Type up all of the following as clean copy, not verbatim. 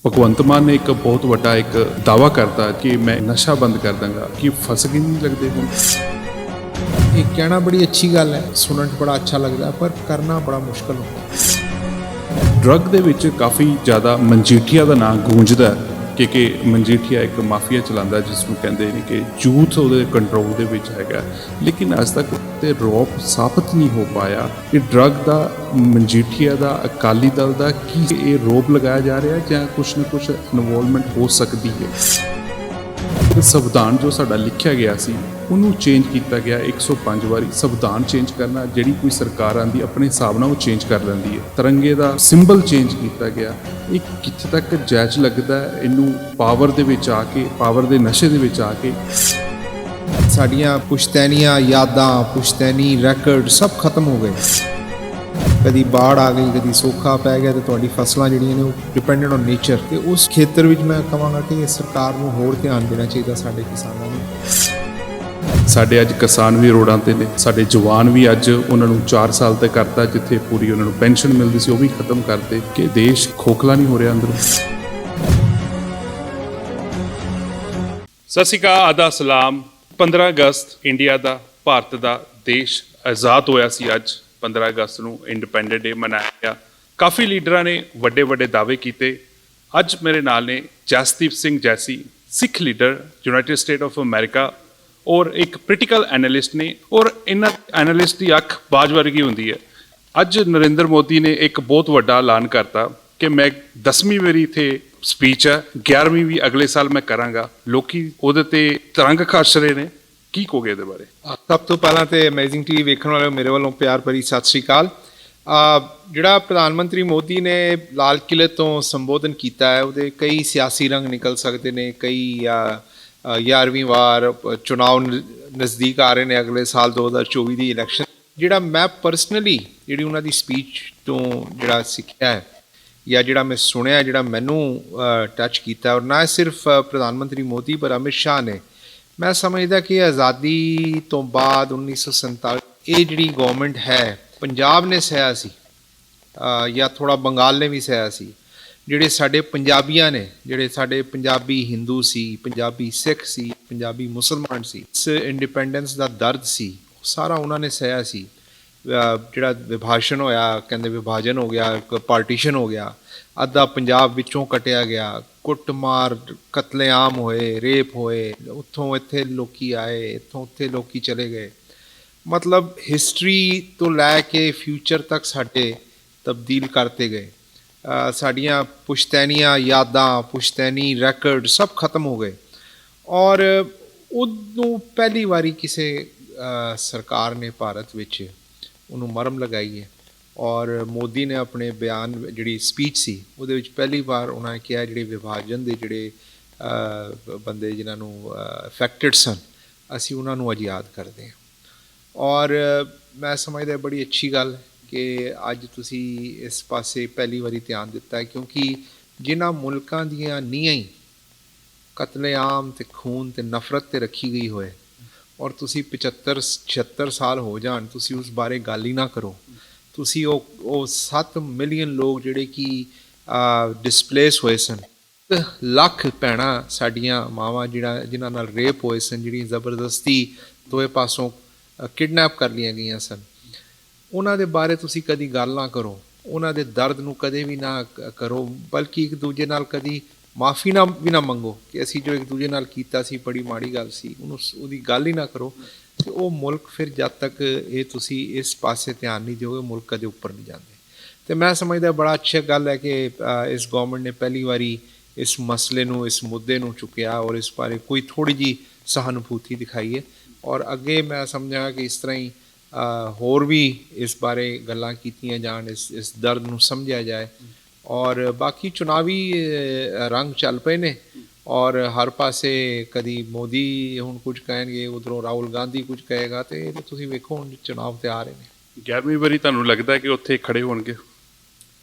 ਭਗਵੰਤ ਮਾਨ ਨੇ ਇੱਕ ਬਹੁਤ ਵੱਡਾ ਇੱਕ ਦਾਅਵਾ ਕਰਤਾ ਕਿ ਮੈਂ ਨਸ਼ਾ ਬੰਦ ਕਰ ਦਾਂਗਾ। ਕਿ ਫਸ ਗਏ ਨਹੀਂ ਲੱਗਦੇ ਹੁਣ। ਇਹ ਕਹਿਣਾ ਬੜੀ ਅੱਛੀ ਗੱਲ ਹੈ, ਸੁਣਨ 'ਚ ਬੜਾ ਅੱਛਾ ਲੱਗਦਾ, ਪਰ ਕਰਨਾ ਬੜਾ ਮੁਸ਼ਕਲ ਹੁੰਦਾ। ਡਰੱਗ ਦੇ ਵਿੱਚ ਕਾਫੀ ਜ਼ਿਆਦਾ ਮਨਜੀਠੀਆ ਦਾ ਨਾਂ ਗੂੰਜਦਾ ਹੈ ਕਿ ਮਨਜੀਠੀਆ ਇੱਕ ਮਾਫੀਆ ਚਲਾਉਂਦਾ ਜਿਸ ਨੂੰ ਕਹਿੰਦੇ ਨੇ ਕਿ ਯੂਥ ਉਹਦੇ ਕੰਟਰੋਲ ਦੇ ਵਿੱਚ ਹੈਗਾ। ਲੇਕਿਨ ਅੱਜ ਤੱਕ ਤੇ ਰੋਪ ਸਾਬਤ ਨਹੀਂ ਹੋ ਪਾਇਆ ਕਿ ਡਰੱਗ ਦਾ, ਮਨਜੀਠੀਆ ਦਾ, ਅਕਾਲੀ ਦਲ ਦਾ ਕੀ ਇਹ ਰੋਪ ਲਗਾਇਆ ਜਾ ਰਿਹਾ ਜਾਂ ਕੁਛ ਨਾ ਕੁਛ ਇਨਵੋਲਵਮੈਂਟ ਹੋ ਸਕਦੀ ਹੈ। ਸੰਵਿਧਾਨ ਜੋ ਸਾਡਾ ਲਿਖਿਆ ਗਿਆ ਸੀ ਉਹਨੂੰ ਚੇਂਜ ਕੀਤਾ ਗਿਆ 105 ਵਾਰੀ। ਸੰਵਿਧਾਨ ਚੇਂਜ ਕਰਨਾ ਜਿਹੜੀ ਕੋਈ ਸਰਕਾਰ ਆਂਦੀ ਆਪਣੇ ਹਿਸਾਬ ਨਾਲ ਉਹ ਚੇਂਜ ਕਰ ਲੈਂਦੀ ਹੈ। ਤਿਰੰਗੇ ਦਾ ਸਿੰਬਲ ਚੇਂਜ ਕੀਤਾ ਗਿਆ। ਇਹ ਕਿੱਥੇ ਤੱਕ ਜਾਇਜ਼ ਲੱਗਦਾ ਹੈ? ਇਹਨੂੰ ਪਾਵਰ ਦੇ ਵਿੱਚ ਆ ਕੇ, ਪਾਵਰ ਦੇ ਨਸ਼ੇ ਦੇ ਵਿੱਚ ਆ ਕੇ ਸਾਡੀਆਂ ਪੁਸ਼ਤੈਨੀਆਂ ਯਾਦਾਂ, ਪੁਸ਼ਤੈਨੀ ਰੈਕਰਡ ਸਭ ਖਤਮ ਹੋ ਗਏ। ਕਦੀ ਬਾੜ ਆ ਗਈ, ਕਦੀ ਸੋਕਾ ਪੈ ਗਿਆ, ਤੇ ਤੁਹਾਡੀ ਫਸਲਾਂ ਜਿਹੜੀਆਂ ਨੇ ਉਹ ਡਿਪੈਂਡੈਂਟ ਔਨ ਨੇਚਰ। ਤੇ ਉਸ ਖੇਤਰ ਵਿੱਚ ਮੈਂ ਕਹਾਂਗਾ ਕਿ ਇਹ ਸਰਕਾਰ ਨੂੰ ਹੋਰ ਧਿਆਨ ਦੇਣਾ ਚਾਹੀਦਾ ਸਾਡੇ ਕਿਸਾਨਾਂ ਨੂੰ। ਸਾਡੇ ਅੱਜ ਕਿਸਾਨ ਵੀ ਰੋਡਾਂ ਤੇ ਨੇ, ਸਾਡੇ ਜਵਾਨ ਵੀ ਅੱਜ ਉਹਨਾਂ ਨੂੰ 4 ਸਾਲ ਤੇ ਕਰਤਾ, ਜਿੱਥੇ ਪੂਰੀ ਉਹਨਾਂ ਨੂੰ ਪੈਨਸ਼ਨ ਮਿਲਦੀ ਸੀ ਉਹ ਵੀ ਖਤਮ ਕਰਤੇ। ਕਿ ਦੇਸ਼ ਖੋਖਲਾ ਨਹੀਂ ਹੋ ਰਿਹਾ ਅੰਦਰੋਂ। ਸਤਿ ਸ਼੍ਰੀ ਅਕਾਲ, ਆਦਾ ਸਲਾਮ। 15 ਅਗਸਤ ਇੰਡੀਆ ਦਾ, ਭਾਰਤ ਦਾ ਦੇਸ਼ ਆਜ਼ਾਦ ਹੋਇਆ ਸੀ। ਅੱਜ 15 ਅਗਸਤ ਨੂੰ ਇੰਡੀਪੈਂਡੈਂਟ ਡੇ ਮਨਾਇਆ ਗਿਆ। ਕਾਫੀ ਲੀਡਰਾਂ ਨੇ ਵੱਡੇ ਵੱਡੇ ਦਾਅਵੇ ਕੀਤੇ। ਅੱਜ ਮੇਰੇ ਨਾਲ ਨੇ Jasdeep Singh Jassi, Sikh leader, United State of America, ਔਰ ਇੱਕ ਪੋਲੀਟੀਕਲ ਐਨਾਲਿਸਟ ਨੇ। ਔਰ ਇਹਨਾਂ ਐਨਾਲਿਸਟ ਦੀ ਅੱਖ ਬਾਜ ਵਰਗੀ ਹੁੰਦੀ ਹੈ। ਅੱਜ ਨਰਿੰਦਰ ਮੋਦੀ ਨੇ ਇੱਕ ਬਹੁਤ ਵੱਡਾ ਐਲਾਨ ਕਰਤਾ ਕਿ ਮੈਂ 10ਵੀਂ ਵਾਰੀ ਇੱਥੇ ਸਪੀਚ ਹੈ, 11ਵੀਂ ਵੀ ਅਗਲੇ ਸਾਲ ਮੈਂ ਕਰਾਂਗਾ। ਲੋਕੀ ਉਹਦੇ ਤੇ ਤਰੰਗ ਕੱਸ ਰਹੇ ਨੇ। ਕੀ ਕਹੋਗੇ ਇਹਦੇ ਬਾਰੇ? ਸਭ ਤੋਂ ਪਹਿਲਾਂ ਤੇ ਅਮੇਜ਼ਿੰਗ ਟੀਵੀ ਵੇਖਣ ਵਾਲਿਓ ਮੇਰੇ ਵੱਲੋਂ ਪਿਆਰ ਭਰੀ ਸਤਿ ਸ਼੍ਰੀ ਅਕਾਲ। ਜਿਹੜਾ ਪ੍ਰਧਾਨ ਮੰਤਰੀ ਮੋਦੀ ਨੇ ਲਾਲ ਕਿਲ੍ਹੇ ਤੋਂ ਸੰਬੋਧਨ ਕੀਤਾ ਹੈ, ਉਹਦੇ ਕਈ ਸਿਆਸੀ ਰੰਗ ਨਿਕਲ ਸਕਦੇ ਨੇ। ਕਈ 11ਵੀਂ ਵਾਰ ਚੁਣਾਵ ਨਜ਼ਦੀਕ ਆ ਰਹੇ ਨੇ, ਅਗਲੇ ਸਾਲ 2024 ਦੀ ਇਲੈਕਸ਼ਨ। ਜਿਹੜਾ ਮੈਂ ਪਰਸਨਲੀ ਜਿਹੜੀ ਉਹਨਾਂ ਦੀ ਸਪੀਚ ਤੋਂ ਜਿਹੜਾ ਸਿੱਖਿਆ ਹੈ ਜਾਂ ਜਿਹੜਾ ਮੈਂ ਸੁਣਿਆ, ਜਿਹੜਾ ਮੈਨੂੰ ਟੱਚ ਕੀਤਾ, ਔਰ ਨਾ ਸਿਰਫ ਪ੍ਰਧਾਨ ਮੰਤਰੀ ਮੋਦੀ ਪਰ ਅਮਿਤ ਸ਼ਾਹ ਨੇ, ਮੈਂ ਸਮਝਦਾ ਕਿ ਆਜ਼ਾਦੀ ਤੋਂ ਬਾਅਦ 1947 ਇਹ ਜਿਹੜੀ ਗਵਰਨਮੈਂਟ ਹੈ, ਪੰਜਾਬ ਨੇ ਸਹਿਆ ਸੀ ਜਾਂ ਥੋੜ੍ਹਾ ਬੰਗਾਲ ਨੇ ਵੀ ਸਹਿਆ ਸੀ। ਜਿਹੜੇ ਸਾਡੇ ਪੰਜਾਬੀਆਂ ਨੇ, ਜਿਹੜੇ ਸਾਡੇ ਪੰਜਾਬੀ ਹਿੰਦੂ ਸੀ, ਪੰਜਾਬੀ ਸਿੱਖ ਸੀ, ਪੰਜਾਬੀ ਮੁਸਲਮਾਨ ਸੀ, ਇਸ ਇੰਡੀਪੈਂਡੈਂਸ ਦਾ ਦਰਦ ਸੀ, ਸਾਰਾ ਉਹਨਾਂ ਨੇ ਸਹਿਆ ਸੀ। ਜਿਹੜਾ ਵਿਭਾਜਨ ਹੋਇਆ, ਕਹਿੰਦੇ ਵਿਭਾਜਨ ਹੋ ਗਿਆ, ਪਾਰਟੀਸ਼ਨ ਹੋ ਗਿਆ, ਅੱਧਾ ਪੰਜਾਬ ਵਿੱਚੋਂ ਕੱਟਿਆ ਗਿਆ, ਕੁੱਟਮਾਰ, ਕਤਲੇਆਮ ਹੋਏ, ਰੇਪ ਹੋਏ, ਉੱਥੋਂ ਇੱਥੇ ਲੋਕੀ ਆਏ, ਇੱਥੋਂ ਉੱਥੇ ਲੋਕੀ ਚਲੇ ਗਏ। ਮਤਲਬ ਹਿਸਟਰੀ ਤੋਂ ਲੈ ਕੇ ਫਿਊਚਰ ਤੱਕ ਸਾਡੇ ਤਬਦੀਲ ਕਰਤੇ ਗਏ। ਸਾਡੀਆਂ ਪੁਸ਼ਤੈਨੀਆਂ ਯਾਦਾਂ, ਪੁਸ਼ਤੈਨੀ ਰੈਕਰਡ ਸਭ ਖਤਮ ਹੋ ਗਏ। ਔਰ ਉਹਨੂੰ ਪਹਿਲੀ ਵਾਰੀ ਕਿਸੇ ਸਰਕਾਰ ਨੇ ਭਾਰਤ ਵਿੱਚ ਉਹਨੂੰ ਮਰਮ ਲਗਾਈ ਹੈ। ਔਰ ਮੋਦੀ ਨੇ ਆਪਣੇ ਬਿਆਨ, ਜਿਹੜੀ ਸਪੀਚ ਸੀ, ਉਹਦੇ ਵਿੱਚ ਪਹਿਲੀ ਵਾਰ ਉਹਨਾਂ ਨੇ ਕਿਹਾ ਜਿਹੜੇ ਵਿਭਾਜਨ ਦੇ ਜਿਹੜੇ ਬੰਦੇ ਜਿਨ੍ਹਾਂ ਨੂੰ ਅਫੈਕਟਡ ਸਨ, ਅਸੀਂ ਉਹਨਾਂ ਨੂੰ ਅੱਜ ਯਾਦ ਕਰਦੇ ਹਾਂ। ਔਰ ਮੈਂ ਸਮਝਦਾ ਬੜੀ ਅੱਛੀ ਗੱਲ ਕਿ ਅੱਜ ਤੁਸੀਂ ਇਸ ਪਾਸੇ ਪਹਿਲੀ ਵਾਰੀ ਧਿਆਨ ਦਿੱਤਾ ਹੈ, ਕਿਉਂਕਿ ਜਿਨ੍ਹਾਂ ਮੁਲਕਾਂ ਦੀਆਂ ਨੀਹਾਂ ਹੀ ਕਤਲੇਆਮ ਤੇ ਖੂਨ ਤੇ ਨਫ਼ਰਤ ਤੇ ਰੱਖੀ ਗਈ ਹੋਏ, ਔਰ ਤੁਸੀਂ 75-76 ਸਾਲ ਹੋ ਜਾਣ, ਤੁਸੀਂ ਉਸ ਬਾਰੇ ਗੱਲ ਹੀ ਨਾ ਕਰੋ। ਤੁਸੀਂ ਉਹ 7 ਮਿਲੀਅਨ ਲੋਕ ਜਿਹੜੇ ਕਿ ਡਿਸਪਲੇਸ ਹੋਏ ਸਨ, 1 ਲੱਖ ਭੈਣਾਂ ਸਾਡੀਆਂ ਮਾਵਾਂ ਜਿਨ੍ਹਾਂ ਨਾਲ ਰੇਪ ਹੋਏ ਸਨ, ਜਿਹੜੀਆਂ ਜ਼ਬਰਦਸਤੀ ਦੋਵੇਂ ਪਾਸੋਂ ਕਿਡਨੈਪ ਕਰ ਲਈਆਂ ਗਈਆਂ ਸਨ, ਉਹਨਾਂ ਦੇ ਬਾਰੇ ਤੁਸੀਂ ਕਦੀ ਗੱਲ ਨਾ ਕਰੋ। ਉਹਨਾਂ ਦੇ ਦਰਦ ਨੂੰ ਕਦੇ ਵੀ ਨਾ ਕਰੋ, ਬਲਕਿ ਇੱਕ ਦੂਜੇ ਨਾਲ ਕਦੀ ਮਾਫੀ ਵੀ ਨਾ ਮੰਗੋ ਕਿ ਅਸੀਂ ਜੋ ਇੱਕ ਦੂਜੇ ਨਾਲ ਕੀਤਾ ਸੀ ਬੜੀ ਮਾੜੀ ਗੱਲ ਸੀ, ਉਹਦੀ ਗੱਲ ਹੀ ਨਾ ਕਰੋ। ਅਤੇ ਉਹ ਮੁਲਕ ਫਿਰ ਜਦ ਤੱਕ ਇਹ ਤੁਸੀਂ ਇਸ ਪਾਸੇ ਧਿਆਨ ਨਹੀਂ ਦਿਓਗੇ, ਮੁਲਕ ਕਦੇ ਉੱਪਰ ਨਹੀਂ ਜਾਂਦੇ। ਅਤੇ ਮੈਂ ਸਮਝਦਾ ਬੜਾ ਅੱਛਾ ਗੱਲ ਹੈ ਕਿ ਇਸ ਗੌਰਮੈਂਟ ਨੇ ਪਹਿਲੀ ਵਾਰੀ ਇਸ ਮਸਲੇ ਨੂੰ, ਇਸ ਮੁੱਦੇ ਨੂੰ ਚੁੱਕਿਆ ਔਰ ਇਸ ਬਾਰੇ ਕੋਈ ਥੋੜ੍ਹੀ ਜਿਹੀ ਸਹਾਨੁਭੂਤੀ ਦਿਖਾਈ ਹੈ। ਔਰ ਅੱਗੇ ਮੈਂ ਸਮਝਾਂਗਾ ਕਿ ਇਸ ਤਰ੍ਹਾਂ ਹੀ ਹੋਰ ਵੀ ਇਸ ਬਾਰੇ ਗੱਲਾਂ ਕੀਤੀਆਂ ਜਾਣ, ਇਸ ਦਰਦ ਨੂੰ ਸਮਝਿਆ ਜਾਏ। ਔਰ ਬਾਕੀ ਚੁਣਾਵੀ ਰੰਗ ਚੱਲ ਪਏ ਨੇ, ਔਰ ਹਰ ਪਾਸੇ ਕਦੀ ਮੋਦੀ ਹੁਣ ਕੁਝ ਕਹਿਣਗੇ, ਉੱਧਰੋਂ ਰਾਹੁਲ ਗਾਂਧੀ ਕੁਝ ਕਹੇਗਾ, ਅਤੇ ਤੁਸੀਂ ਵੇਖੋ ਹੁਣ ਚੁਣਾਵ ਤੇ ਆ ਰਹੇ ਨੇ। 11ਵੀਂ ਵਾਰੀ ਤੁਹਾਨੂੰ ਲੱਗਦਾ ਕਿ ਉੱਥੇ ਖੜੇ ਹੋਣਗੇ?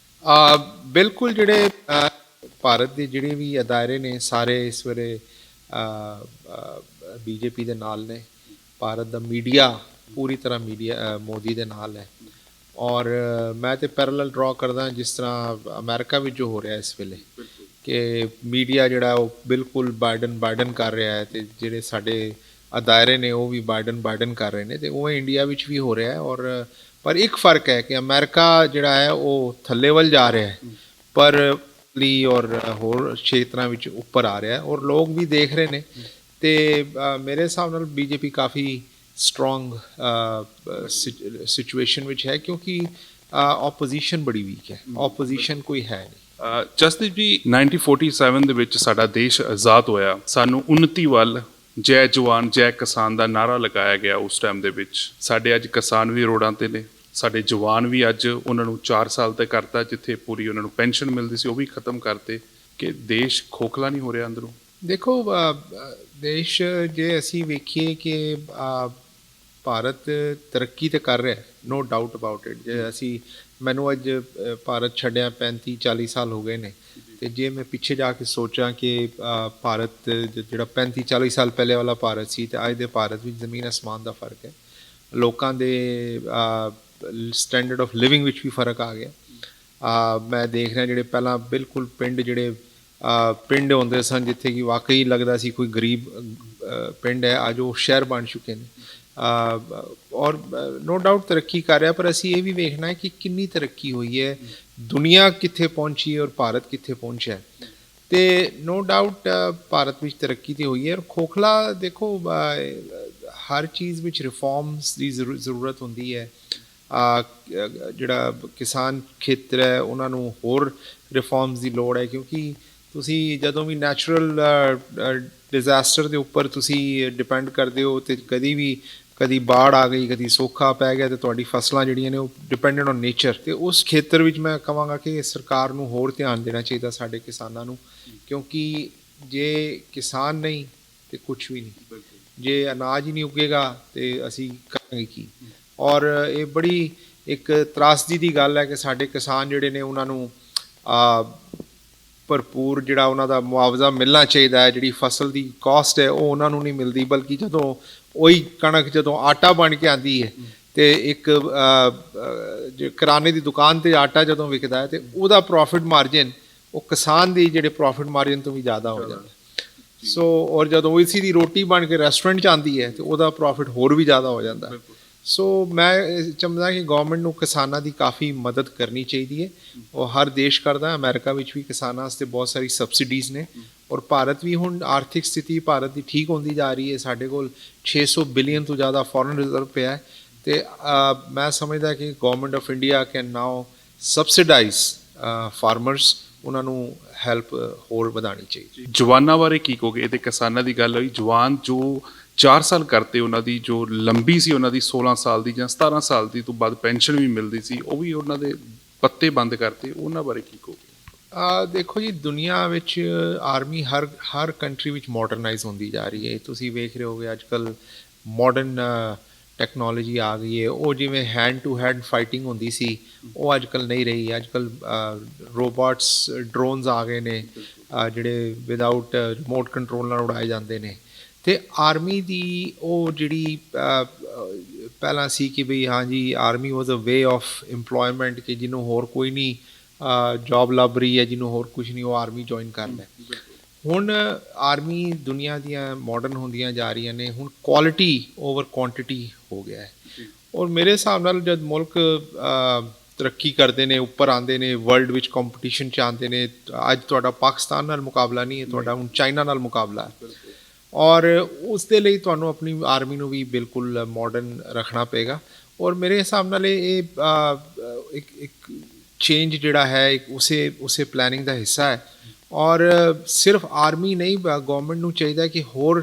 ਬਿਲਕੁਲ। ਜਿਹੜੇ ਭਾਰਤ ਦੇ ਜਿਹੜੇ ਵੀ ਅਦਾਰੇ ਨੇ ਸਾਰੇ ਇਸ ਵੇਲੇ BJP ਦੇ ਨਾਲ ਨੇ। ਭਾਰਤ ਦਾ ਮੀਡੀਆ ਪੂਰੀ ਤਰ੍ਹਾਂ ਮੋਦੀ ਦੇ ਨਾਲ ਹੈ। ਔਰ ਮੈਂ ਤੇ ਪੈਰਲਲ ਡਰਾ ਕਰਦਾ ਜਿਸ ਤਰ੍ਹਾਂ ਅਮਰੀਕਾ ਵਿੱਚ ਜੋ ਹੋ ਰਿਹਾ ਇਸ ਵੇਲੇ, ਕਿ ਮੀਡੀਆ ਜਿਹੜਾ ਉਹ ਬਿਲਕੁਲ ਬਾਈਡਨ ਕਰ ਰਿਹਾ ਹੈ, ਤੇ ਜਿਹੜੇ ਸਾਡੇ ਅਦਾਰੇ ਨੇ ਉਹ ਵੀ ਬਾਈਡਨ ਕਰ ਰਹੇ ਨੇ, ਤੇ ਉਹ ਇੰਡੀਆ ਵਿੱਚ ਵੀ ਹੋ ਰਿਹਾ ਹੈ। ਔਰ ਪਰ ਇੱਕ ਫਰਕ ਹੈ ਕਿ ਅਮਰੀਕਾ ਜਿਹੜਾ ਹੈ ਉਹ ਥੱਲੇ ਵੱਲ ਜਾ ਰਿਹਾ ਹੈ, ਪਰ ਲਈ ਔਰ ਹੋਰ ਖੇਤਰਾਂ ਵਿੱਚ ਉੱਪਰ ਆ ਰਿਹਾ ਹੈ, ਔਰ ਲੋਕ ਵੀ ਦੇਖ ਰਹੇ ਨੇ। ਤੇ ਮੇਰੇ ਹਿਸਾਬ ਨਾਲ ਬੀਜੇਪੀ ਕਾਫੀ ਸਟਰੋਂਗ ਸਿਚੁਏਸ਼ਨ ਵਿੱਚ ਹੈ, ਕਿਉਂਕਿ ਆਪੋਜੀਸ਼ਨ ਬੜੀ ਵੀਕ ਹੈ, ਆਪੋਜੀਸ਼ਨ ਕੋਈ ਹੈ ਨਹੀਂ। ਜਸਦੀਪ ਜੀ 1947 ਦੇ ਵਿੱਚ ਸਾਡਾ ਦੇਸ਼ ਆਜ਼ਾਦ ਹੋਇਆ, ਸਾਨੂੰ ਉન્નਤੀ ਵੱਲ ਜੈ ਜਵਾਨ ਜੈ ਕਿਸਾਨ ਦਾ ਨਾਰਾ ਲਗਾਇਆ ਗਿਆ। ਉਸ ਟਾਈਮ ਦੇ ਵਿੱਚ ਸਾਡੇ ਅੱਜ ਕਿਸਾਨ ਵੀ ਰੋਡਾਂ ਤੇ ਨੇ, ਸਾਡੇ ਜਵਾਨ ਵੀ ਅੱਜ ਉਹਨਾਂ ਨੂੰ 4 ਸਾਲ ਤੇ ਕਰਤਾ, ਜਿੱਥੇ ਪੂਰੀ ਉਹਨਾਂ ਨੂੰ ਪੈਨਸ਼ਨ ਮਿਲਦੀ ਸੀ ਉਹ ਵੀ ਖਤਮ ਕਰਤੇ। ਕਿ ਦੇਸ਼ ਖੋਖਲਾ ਨਹੀਂ ਹੋ ਰਿਹਾ ਅੰਦਰੋਂ? ਦੇਖੋ ਦੇਸ਼ ਜੇ ਅਸੀਂ ਵੇਖੀਏ ਕਿ ਭਾਰਤ ਤਰੱਕੀ ਤੇ ਕਰ ਰਿਹਾ, ਨੋ ਡਾਊਟ ਅਬਾਊਟ ਇਟ। ਜੇ ਅਸੀਂ ਮੈਨੂੰ ਅੱਜ ਭਾਰਤ ਛੱਡਿਆ 35-40 ਸਾਲ ਹੋ ਗਏ ਨੇ, ਤੇ ਜੇ ਮੈਂ ਪਿੱਛੇ ਜਾ ਕੇ ਸੋਚਾਂ ਕਿ ਭਾਰਤ ਜਿਹੜਾ 35-40 ਸਾਲ ਪਹਿਲੇ ਵਾਲਾ ਭਾਰਤ ਸੀ ਤੇ ਅੱਜ ਦੇ ਭਾਰਤ ਵਿੱਚ ਜ਼ਮੀਨ ਅਸਮਾਨ ਦਾ ਫਰਕ ਹੈ। ਲੋਕਾਂ ਦੇ ਸਟੈਂਡਰਡ ਆਫ ਲਿਵਿੰਗ ਵਿੱਚ ਵੀ ਫਰਕ ਆ ਗਿਆ। ਮੈਂ ਦੇਖ ਰਿਹਾ ਜਿਹੜੇ ਪਹਿਲਾਂ ਬਿਲਕੁਲ ਜਿਹੜੇ ਪਿੰਡ ਹੁੰਦੇ ਸਨ, ਜਿੱਥੇ ਕਿ ਵਾਕਈ ਲੱਗਦਾ ਸੀ ਕੋਈ ਗਰੀਬ ਪਿੰਡ ਹੈ, ਅੱਜ ਉਹ ਸ਼ਹਿਰ ਬਣ ਚੁੱਕੇ ਨੇ। ਔਰ ਨੋ ਡਾਊਟ ਤਰੱਕੀ ਕਰ ਰਿਹਾ, ਪਰ ਅਸੀਂ ਇਹ ਵੀ ਵੇਖਣਾ ਹੈ ਕਿ ਕਿੰਨੀ ਤਰੱਕੀ ਹੋਈ ਹੈ, ਦੁਨੀਆ ਕਿੱਥੇ ਪਹੁੰਚੀ ਔਰ ਭਾਰਤ ਕਿੱਥੇ ਪਹੁੰਚਿਆ। ਤੇ ਨੋ ਡਾਊਟ ਭਾਰਤ ਵਿੱਚ ਤਰੱਕੀ ਤੇ ਹੋਈ ਹੈ। ਔਰ ਖੋਖਲਾ ਦੇਖੋ, ਹਰ ਚੀਜ਼ ਵਿੱਚ ਰਿਫਾਰਮਸ ਦੀ ਜ਼ਰੂਰਤ ਹੁੰਦੀ ਹੈ। ਜਿਹੜਾ ਕਿਸਾਨ ਖੇਤਰ ਹੈ ਉਹਨਾਂ ਨੂੰ ਹੋਰ ਰਿਫਾਰਮਸ ਦੀ ਲੋੜ ਹੈ, ਕਿਉਂਕਿ ਤੁਸੀਂ ਜਦੋਂ ਵੀ ਨੈਚੁਰਲ ਡਿਜ਼ਾਸਟਰ ਦੇ ਉੱਪਰ ਤੁਸੀਂ ਡਿਪੈਂਡ ਕਰਦੇ ਹੋ, ਤੇ ਕਦੀ ਬਾੜ ਆ ਗਈ, ਕਦੀ ਸੋਕਾ ਪੈ ਗਿਆ, ਤੇ ਤੁਹਾਡੀ ਫਸਲਾਂ ਜਿਹੜੀਆਂ ਨੇ ਉਹ ਡਿਪੈਂਡੈਂਟ ਔਨ ਨੇਚਰ। ਤੇ ਉਸ ਖੇਤਰ ਵਿੱਚ ਮੈਂ ਕਹਾਂਗਾ ਕਿ ਸਰਕਾਰ ਨੂੰ ਹੋਰ ਧਿਆਨ ਦੇਣਾ ਚਾਹੀਦਾ ਸਾਡੇ ਕਿਸਾਨਾਂ ਨੂੰ, ਕਿਉਂਕਿ ਜੇ ਕਿਸਾਨ ਨਹੀਂ ਤੇ ਕੁਛ ਵੀ ਨਹੀਂ। ਜੇ ਅਨਾਜ ਹੀ ਨਹੀਂ ਉੱਗੇਗਾ ਤੇ ਅਸੀਂ ਕਰਾਂਗੇ ਕੀ? ਔਰ ਇਹ ਬੜੀ ਇੱਕ ਤਰਾਸਦੀ ਦੀ ਗੱਲ ਹੈ ਕਿ ਸਾਡੇ ਕਿਸਾਨ ਜਿਹੜੇ ਨੇ ਉਹਨਾਂ ਨੂੰ ਭਰਪੂਰ ਜਿਹੜਾ ਉਹਨਾਂ ਦਾ ਮੁਆਵਜ਼ਾ ਮਿਲਣਾ ਚਾਹੀਦਾ ਹੈ, ਜਿਹੜੀ ਫਸਲ ਦੀ ਕਾਸਟ ਹੈ ਉਹ ਉਹਨਾਂ ਨੂੰ ਨਹੀਂ ਮਿਲਦੀ, ਬਲਕਿ ਜਦੋਂ ਉਹੀ ਕਣਕ ਜਦੋਂ ਆਟਾ ਬਣ ਕੇ ਆਉਂਦੀ ਹੈ, ਤੇ ਇੱਕ ਕਿਰਾਣੇ ਦੀ ਦੁਕਾਨ 'ਤੇ ਆਟਾ ਜਦੋਂ ਵਿਕਦਾ ਹੈ, ਤੇ ਉਹਦਾ ਪ੍ਰੋਫਿਟ ਮਾਰਜਨ ਉਹ ਕਿਸਾਨ ਦੀ ਜਿਹੜੇ ਪ੍ਰੋਫਿਟ ਮਾਰਜਨ ਤੋਂ ਵੀ ਜ਼ਿਆਦਾ ਹੋ ਜਾਂਦਾ। ਸੋ ਔਰ ਜਦੋਂ ਇਸੀ ਦੀ ਰੋਟੀ ਬਣ ਕੇ ਰੈਸਟੋਰੈਂਟ 'ਚ ਆਉਂਦੀ ਹੈ, ਤੇ ਉਹਦਾ ਪ੍ਰੋਫਿਟ ਹੋਰ ਵੀ ਜ਼ਿਆਦਾ ਹੋ ਜਾਂਦਾ। ਸੋ ਮੈਂ ਚਾਹੁੰਦਾ ਕਿ ਗੌਰਮੈਂਟ ਨੂੰ ਕਿਸਾਨਾਂ ਦੀ ਕਾਫੀ ਮਦਦ ਕਰਨੀ ਚਾਹੀਦੀ ਹੈ। ਉਹ ਹਰ ਦੇਸ਼ ਕਰਦਾ, ਅਮਰੀਕਾ ਵਿੱਚ ਵੀ ਕਿਸਾਨਾਂ ਵਾਸਤੇ ਬਹੁਤ ਸਾਰੀ ਸਬਸਿਡੀਜ਼ ਨੇ, ਔਰ ਭਾਰਤ ਵੀ ਹੁਣ ਆਰਥਿਕ ਸਥਿਤੀ ਭਾਰਤ ਦੀ ਠੀਕ ਹੁੰਦੀ ਜਾ ਰਹੀ ਹੈ। ਸਾਡੇ ਕੋਲ 600 ਬਿਲੀਅਨ ਤੋਂ ਜ਼ਿਆਦਾ ਫੋਰਨ ਰਿਜ਼ਰਵ ਪਿਆ ਹੈ, ਤੇ ਮੈਂ ਸਮਝਦਾ ਕਿ government of India can now subsidise farmers, ਉਹਨਾਂ ਨੂੰ ਹੈਲਪ ਹੋਰ ਵਧਾਉਣੀ ਚਾਹੀਦੀ। ਜਵਾਨਾਂ ਬਾਰੇ ਕੀ ਕਹੋਗੇ? ਇਹਦੇ ਕਿਸਾਨਾਂ ਦੀ ਗੱਲ ਹੋਈ, ਜਵਾਨ ਜੋ 4 ਸਾਲ ਕਰਤੇ, ਉਹਨਾਂ ਦੀ ਜੋ ਲੰਬੀ ਸੀ, ਉਹਨਾਂ ਦੀ 16 ਸਾਲ ਦੀ ਜਾਂ 17 ਸਾਲ ਦੀ ਤੋਂ ਬਾਅਦ ਪੈਨਸ਼ਨ ਵੀ ਮਿਲਦੀ ਸੀ, ਉਹ ਵੀ ਉਹਨਾਂ ਦੇ ਪੱਤੇ ਬੰਦ ਕਰਤੇ, ਉਹਨਾਂ ਬਾਰੇ ਕੀ ਕਹੋਗੇ? ਦੇਖੋ ਜੀ, ਦੁਨੀਆ ਵਿੱਚ ਆਰਮੀ ਹਰ ਕੰਟਰੀ ਵਿੱਚ ਮਾਡਰਨਾਈਜ਼ ਹੁੰਦੀ ਜਾ ਰਹੀ ਹੈ। ਤੁਸੀਂ ਵੇਖ ਰਹੇ ਹੋਗੇ ਅੱਜ ਕੱਲ੍ਹ ਮਾਡਰਨ ਟੈਕਨੋਲੋਜੀ ਆ ਗਈ ਹੈ। ਉਹ ਜਿਵੇਂ ਹੈਂਡ ਟੂ ਹੈਂਡ ਫਾਈਟਿੰਗ ਹੁੰਦੀ ਸੀ, ਉਹ ਅੱਜ ਕੱਲ੍ਹ ਨਹੀਂ ਰਹੀ। ਅੱਜ ਕੱਲ੍ਹ ਰੋਬੋਟਸ, ਡਰੋਨਸ ਆ ਗਏ ਨੇ, ਜਿਹੜੇ ਵਿਦਆਊਟ ਰਿਮੋਟ ਕੰਟਰੋਲ ਨਾਲ ਉਡਾਏ ਜਾਂਦੇ ਨੇ। ਤੇ ਆਰਮੀ ਦੀ ਉਹ ਜਿਹੜੀ ਪਹਿਲਾਂ ਸੀ ਕਿ ਬਈ ਹਾਂਜੀ army was a way of employment, ਕਿ ਜਿਹਨੂੰ ਹੋਰ ਕੋਈ ਨਹੀਂ ਜੋਬ ਲੱਭ ਰਹੀ ਹੈ, ਜਿਹਨੂੰ ਹੋਰ ਕੁਝ ਨਹੀਂ, ਉਹ ਆਰਮੀ ਜੁਆਇਨ ਕਰ ਲੈ। ਹੁਣ ਆਰਮੀ ਦੁਨੀਆ ਦੀਆਂ ਮਾਡਰਨ ਹੁੰਦੀਆਂ ਜਾ ਰਹੀਆਂ ਨੇ, ਹੁਣ ਕੁਆਲਿਟੀ ਓਵਰ ਕੁਆਂਟੀਟੀ ਹੋ ਗਿਆ ਹੈ। ਔਰ ਮੇਰੇ ਹਿਸਾਬ ਨਾਲ ਜਦ ਮੁਲਕ ਤਰੱਕੀ ਕਰਦੇ ਨੇ, ਉੱਪਰ ਆਉਂਦੇ ਨੇ, ਵਰਲਡ ਵਿੱਚ ਕੰਪੀਟੀਸ਼ਨ 'ਚ ਆਉਂਦੇ ਨੇ, ਅੱਜ ਤੁਹਾਡਾ ਪਾਕਿਸਤਾਨ ਨਾਲ ਮੁਕਾਬਲਾ ਨਹੀਂ ਹੈ, ਤੁਹਾਡਾ ਹੁਣ ਚਾਈਨਾ ਨਾਲ ਮੁਕਾਬਲਾ ਹੈ। ਔਰ ਉਸ ਦੇ ਲਈ ਤੁਹਾਨੂੰ ਆਪਣੀ ਆਰਮੀ ਨੂੰ ਵੀ ਬਿਲਕੁਲ ਮਾਡਰਨ ਰੱਖਣਾ ਪਏਗਾ। ਔਰ ਮੇਰੇ ਹਿਸਾਬ ਨਾਲ ਇਹ ਇੱਕ ਚੇਂਜ ਜਿਹੜਾ ਹੈ ਇੱਕ ਉਸੇ ਪਲੈਨਿੰਗ ਦਾ ਹਿੱਸਾ ਹੈ। ਔਰ ਸਿਰਫ ਆਰਮੀ ਨਹੀਂ, ਗਵਰਨਮੈਂਟ ਨੂੰ ਚਾਹੀਦਾ ਕਿ ਹੋਰ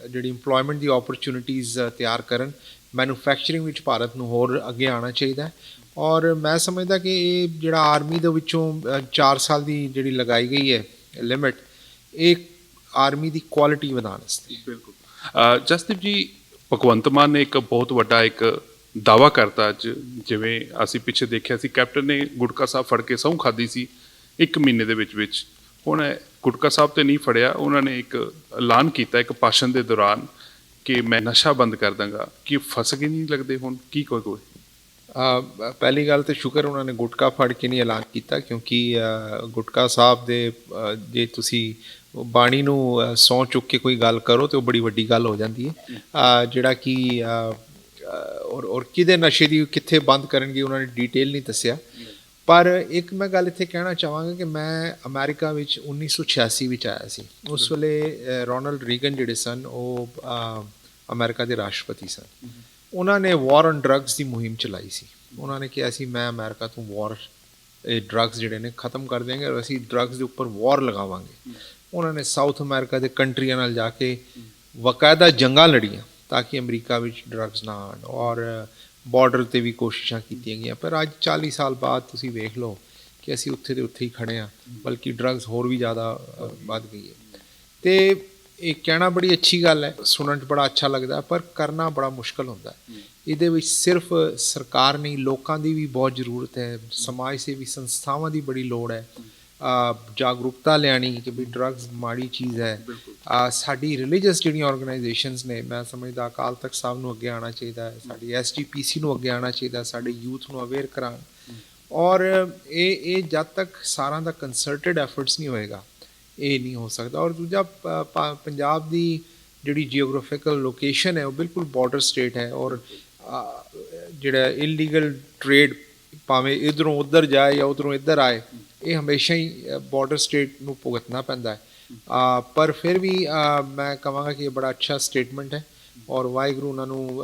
ਜਿਹੜੀ ਇੰਪਲੋਇਮੈਂਟ ਦੀ ਓਪਰਚੁਨਿਟੀਜ਼ ਤਿਆਰ ਕਰਨ। ਮੈਨੂਫੈਕਚਰਿੰਗ ਵਿੱਚ ਭਾਰਤ ਨੂੰ ਹੋਰ ਅੱਗੇ ਆਉਣਾ ਚਾਹੀਦਾ ਹੈ। ਔਰ ਮੈਂ ਸਮਝਦਾ ਕਿ ਇਹ ਜਿਹੜਾ ਆਰਮੀ ਦੇ ਵਿੱਚੋਂ 4 ਸਾਲ ਦੀ ਜਿਹੜੀ ਲਗਾਈ ਗਈ ਹੈ ਲਿਮਿਟ, ਇਹ ਆਰਮੀ ਦੀ ਕੁਆਲਿਟੀ ਵਧਾਉਣ ਵਾਸਤੇ। ਬਿਲਕੁਲ। ਜਸਦੀਪ ਜੀ, ਭਗਵੰਤ ਮਾਨ ਨੇ ਇੱਕ ਬਹੁਤ ਵੱਡਾ ਇੱਕ ਦਾਅਵਾ ਕਰਤਾ ਅੱਜ, ਜਿਵੇਂ ਅਸੀਂ ਪਿੱਛੇ ਦੇਖਿਆ ਸੀ, ਕੈਪਟਨ ਨੇ ਗੁਟਕਾ ਸਾਹਿਬ ਫੜ ਕੇ ਸਹੁੰ ਖਾਧੀ ਸੀ 1 ਮਹੀਨੇ ਦੇ ਵਿੱਚ। ਹੁਣ ਗੁਟਕਾ ਸਾਹਿਬ ਤੇ ਨਹੀਂ ਫੜਿਆ, ਉਹਨਾਂ ਨੇ ਇੱਕ ਐਲਾਨ ਕੀਤਾ ਇੱਕ ਭਾਸ਼ਣ ਦੇ ਦੌਰਾਨ ਕਿ ਮੈਂ ਨਸ਼ਾ ਬੰਦ ਕਰ ਦਾਂਗਾ। ਕਿ ਫਸ ਕੇ ਨਹੀਂ ਲੱਗਦੇ ਹੁਣ? ਕੀ ਕੋਈ ਪਹਿਲੀ ਗੱਲ ਤੇ ਸ਼ੁਕਰ ਉਹਨਾਂ ਨੇ ਗੁਟਕਾ ਫੜ ਕੇ ਨਹੀਂ ਐਲਾਨ ਕੀਤਾ, ਕਿਉਂਕਿ ਗੁਟਕਾ ਸਾਹਿਬ ਦੇ ਜੇ ਤੁਸੀਂ ਬਾਣੀ ਨੂੰ ਸਹੁੰ ਚੁੱਕ ਕੇ ਕੋਈ ਗੱਲ ਕਰੋ ਤੇ ਉਹ ਬੜੀ ਵੱਡੀ ਗੱਲ ਹੋ ਜਾਂਦੀ ਹੈ। ਜਿਹੜਾ ਕਿ ਔਰ ਕਿਹਦੇ ਨਸ਼ੇ ਦੀ ਕਿੱਥੇ ਬੰਦ ਕਰਨਗੇ ਉਹਨਾਂ ਨੇ ਡਿਟੇਲ ਨਹੀਂ ਦੱਸਿਆ। ਪਰ ਇੱਕ ਮੈਂ ਗੱਲ ਇੱਥੇ ਕਹਿਣਾ ਚਾਹਾਂਗਾ ਕਿ ਮੈਂ ਅਮਰੀਕਾ ਵਿੱਚ 1986 ਵਿੱਚ ਆਇਆ ਸੀ। ਉਸ ਵੇਲੇ ਰੋਨਾਲਡ ਰੀਗਨ ਜਿਹੜੇ ਸਨ ਉਹ ਅਮਰੀਕਾ ਦੇ ਰਾਸ਼ਟਰਪਤੀ ਸਨ। ਉਹਨਾਂ ਨੇ ਵਾਰ ਔਨ ਡਰੱਗਸ ਦੀ ਮੁਹਿੰਮ ਚਲਾਈ ਸੀ। ਉਹਨਾਂ ਨੇ ਕਿਹਾ ਸੀ ਮੈਂ ਅਮਰੀਕਾ ਤੋਂ ਵਾਰ ਡਰੱਗਸ ਜਿਹੜੇ ਨੇ ਖ਼ਤਮ ਕਰ ਦਿਆਂਗੇ ਔਰ ਅਸੀਂ ਡਰੱਗਸ ਦੇ ਉੱਪਰ ਵਾਰ ਲਗਾਵਾਂਗੇ। ਉਹਨਾਂ ਨੇ ਸਾਊਥ ਅਮਰੀਕਾ ਦੇ ਕੰਟਰੀਆਂ ਨਾਲ ਜਾ ਕੇ ਬਾਕਾਇਦਾ ਜੰਗਾਂ ਲੜੀਆਂ ਤਾਂ ਕਿ ਅਮਰੀਕਾ ਵਿੱਚ ਡਰੱਗਸ ਨਾ ਆਉਣ, ਔਰ ਬਾਰਡਰ 'ਤੇ ਵੀ ਕੋਸ਼ਿਸ਼ਾਂ ਕੀਤੀਆਂ ਗਈਆਂ। ਪਰ ਅੱਜ 40 ਸਾਲ ਬਾਅਦ ਤੁਸੀਂ ਵੇਖ ਲਓ ਕਿ ਅਸੀਂ ਉੱਥੇ ਦੇ ਉੱਥੇ ਹੀ ਖੜ੍ਹੇ ਹਾਂ, ਬਲਕਿ ਡਰੱਗਸ ਹੋਰ ਵੀ ਜ਼ਿਆਦਾ ਵੱਧ ਗਈ ਹੈ। ਅਤੇ ਇਹ ਕਹਿਣਾ ਬੜੀ ਅੱਛੀ ਗੱਲ ਹੈ, ਸੁਣਨ 'ਚ ਬੜਾ ਅੱਛਾ ਲੱਗਦਾ, ਪਰ ਕਰਨਾ ਬੜਾ ਮੁਸ਼ਕਲ ਹੁੰਦਾ। ਇਹਦੇ ਵਿੱਚ ਸਿਰਫ ਸਰਕਾਰ ਨਹੀਂ, ਲੋਕਾਂ ਦੀ ਵੀ ਬਹੁਤ ਜ਼ਰੂਰਤ ਹੈ, ਸਮਾਜ ਸੇਵੀ ਸੰਸਥਾਵਾਂ ਦੀ ਬੜੀ ਲੋੜ ਹੈ। ਜਾਗਰੂਕਤਾ ਲਿਆਉਣੀ ਕਿ ਵੀ ਡਰੱਗਸ ਮਾੜੀ ਚੀਜ਼ ਹੈ। ਸਾਡੀ ਰਿਲੀਜੀਅਸ ਜਿਹੜੀਆਂ ਆਰਗੇਨਾਈਜੇਸ਼ਨਸ ਨੇ, ਮੈਂ ਸਮਝਦਾ ਅਕਾਲ ਤਖਤ ਸਾਹਿਬ ਨੂੰ ਅੱਗੇ ਆਉਣਾ ਚਾਹੀਦਾ ਹੈ, ਸਾਡੀ SGPC ਨੂੰ ਅੱਗੇ ਆਉਣਾ ਚਾਹੀਦਾ, ਸਾਡੇ ਯੂਥ ਨੂੰ ਅਵੇਅਰ ਕਰਾਉਣ। ਔਰ ਇਹ ਜਦ ਤੱਕ ਸਾਰਿਆਂ ਦਾ ਕੰਸਰਟਡ ਐਫਰਟਸ ਨਹੀਂ ਹੋਏਗਾ ਇਹ ਨਹੀਂ ਹੋ ਸਕਦਾ। ਔਰ ਦੂਜਾ ਪੰਜਾਬ ਦੀ ਜਿਹੜੀ ਜੀਓਗ੍ਰਾਫੀਕਲ ਲੋਕੇਸ਼ਨ ਹੈ ਉਹ ਬਿਲਕੁਲ ਬਾਰਡਰ ਸਟੇਟ ਹੈ, ਔਰ ਜਿਹੜਾ ਇਲੀਗਲ ਟਰੇਡ ਭਾਵੇਂ ਇੱਧਰੋਂ ਉੱਧਰ ਜਾਏ ਜਾਂ ਉੱਧਰੋਂ ਇੱਧਰ ਆਏ, ਇਹ ਹਮੇਸ਼ਾ ਹੀ ਬਾਰਡਰ ਸਟੇਟ ਨੂੰ ਭੁਗਤਣਾ ਪੈਂਦਾ ਹੈ। ਪਰ ਫਿਰ ਵੀ ਮੈਂ ਕਹਾਂਗਾ ਕਿ ਇਹ ਬੜਾ ਅੱਛਾ ਸਟੇਟਮੈਂਟ ਹੈ, ਔਰ ਵਾਹਿਗੁਰੂ ਉਹਨਾਂ ਨੂੰ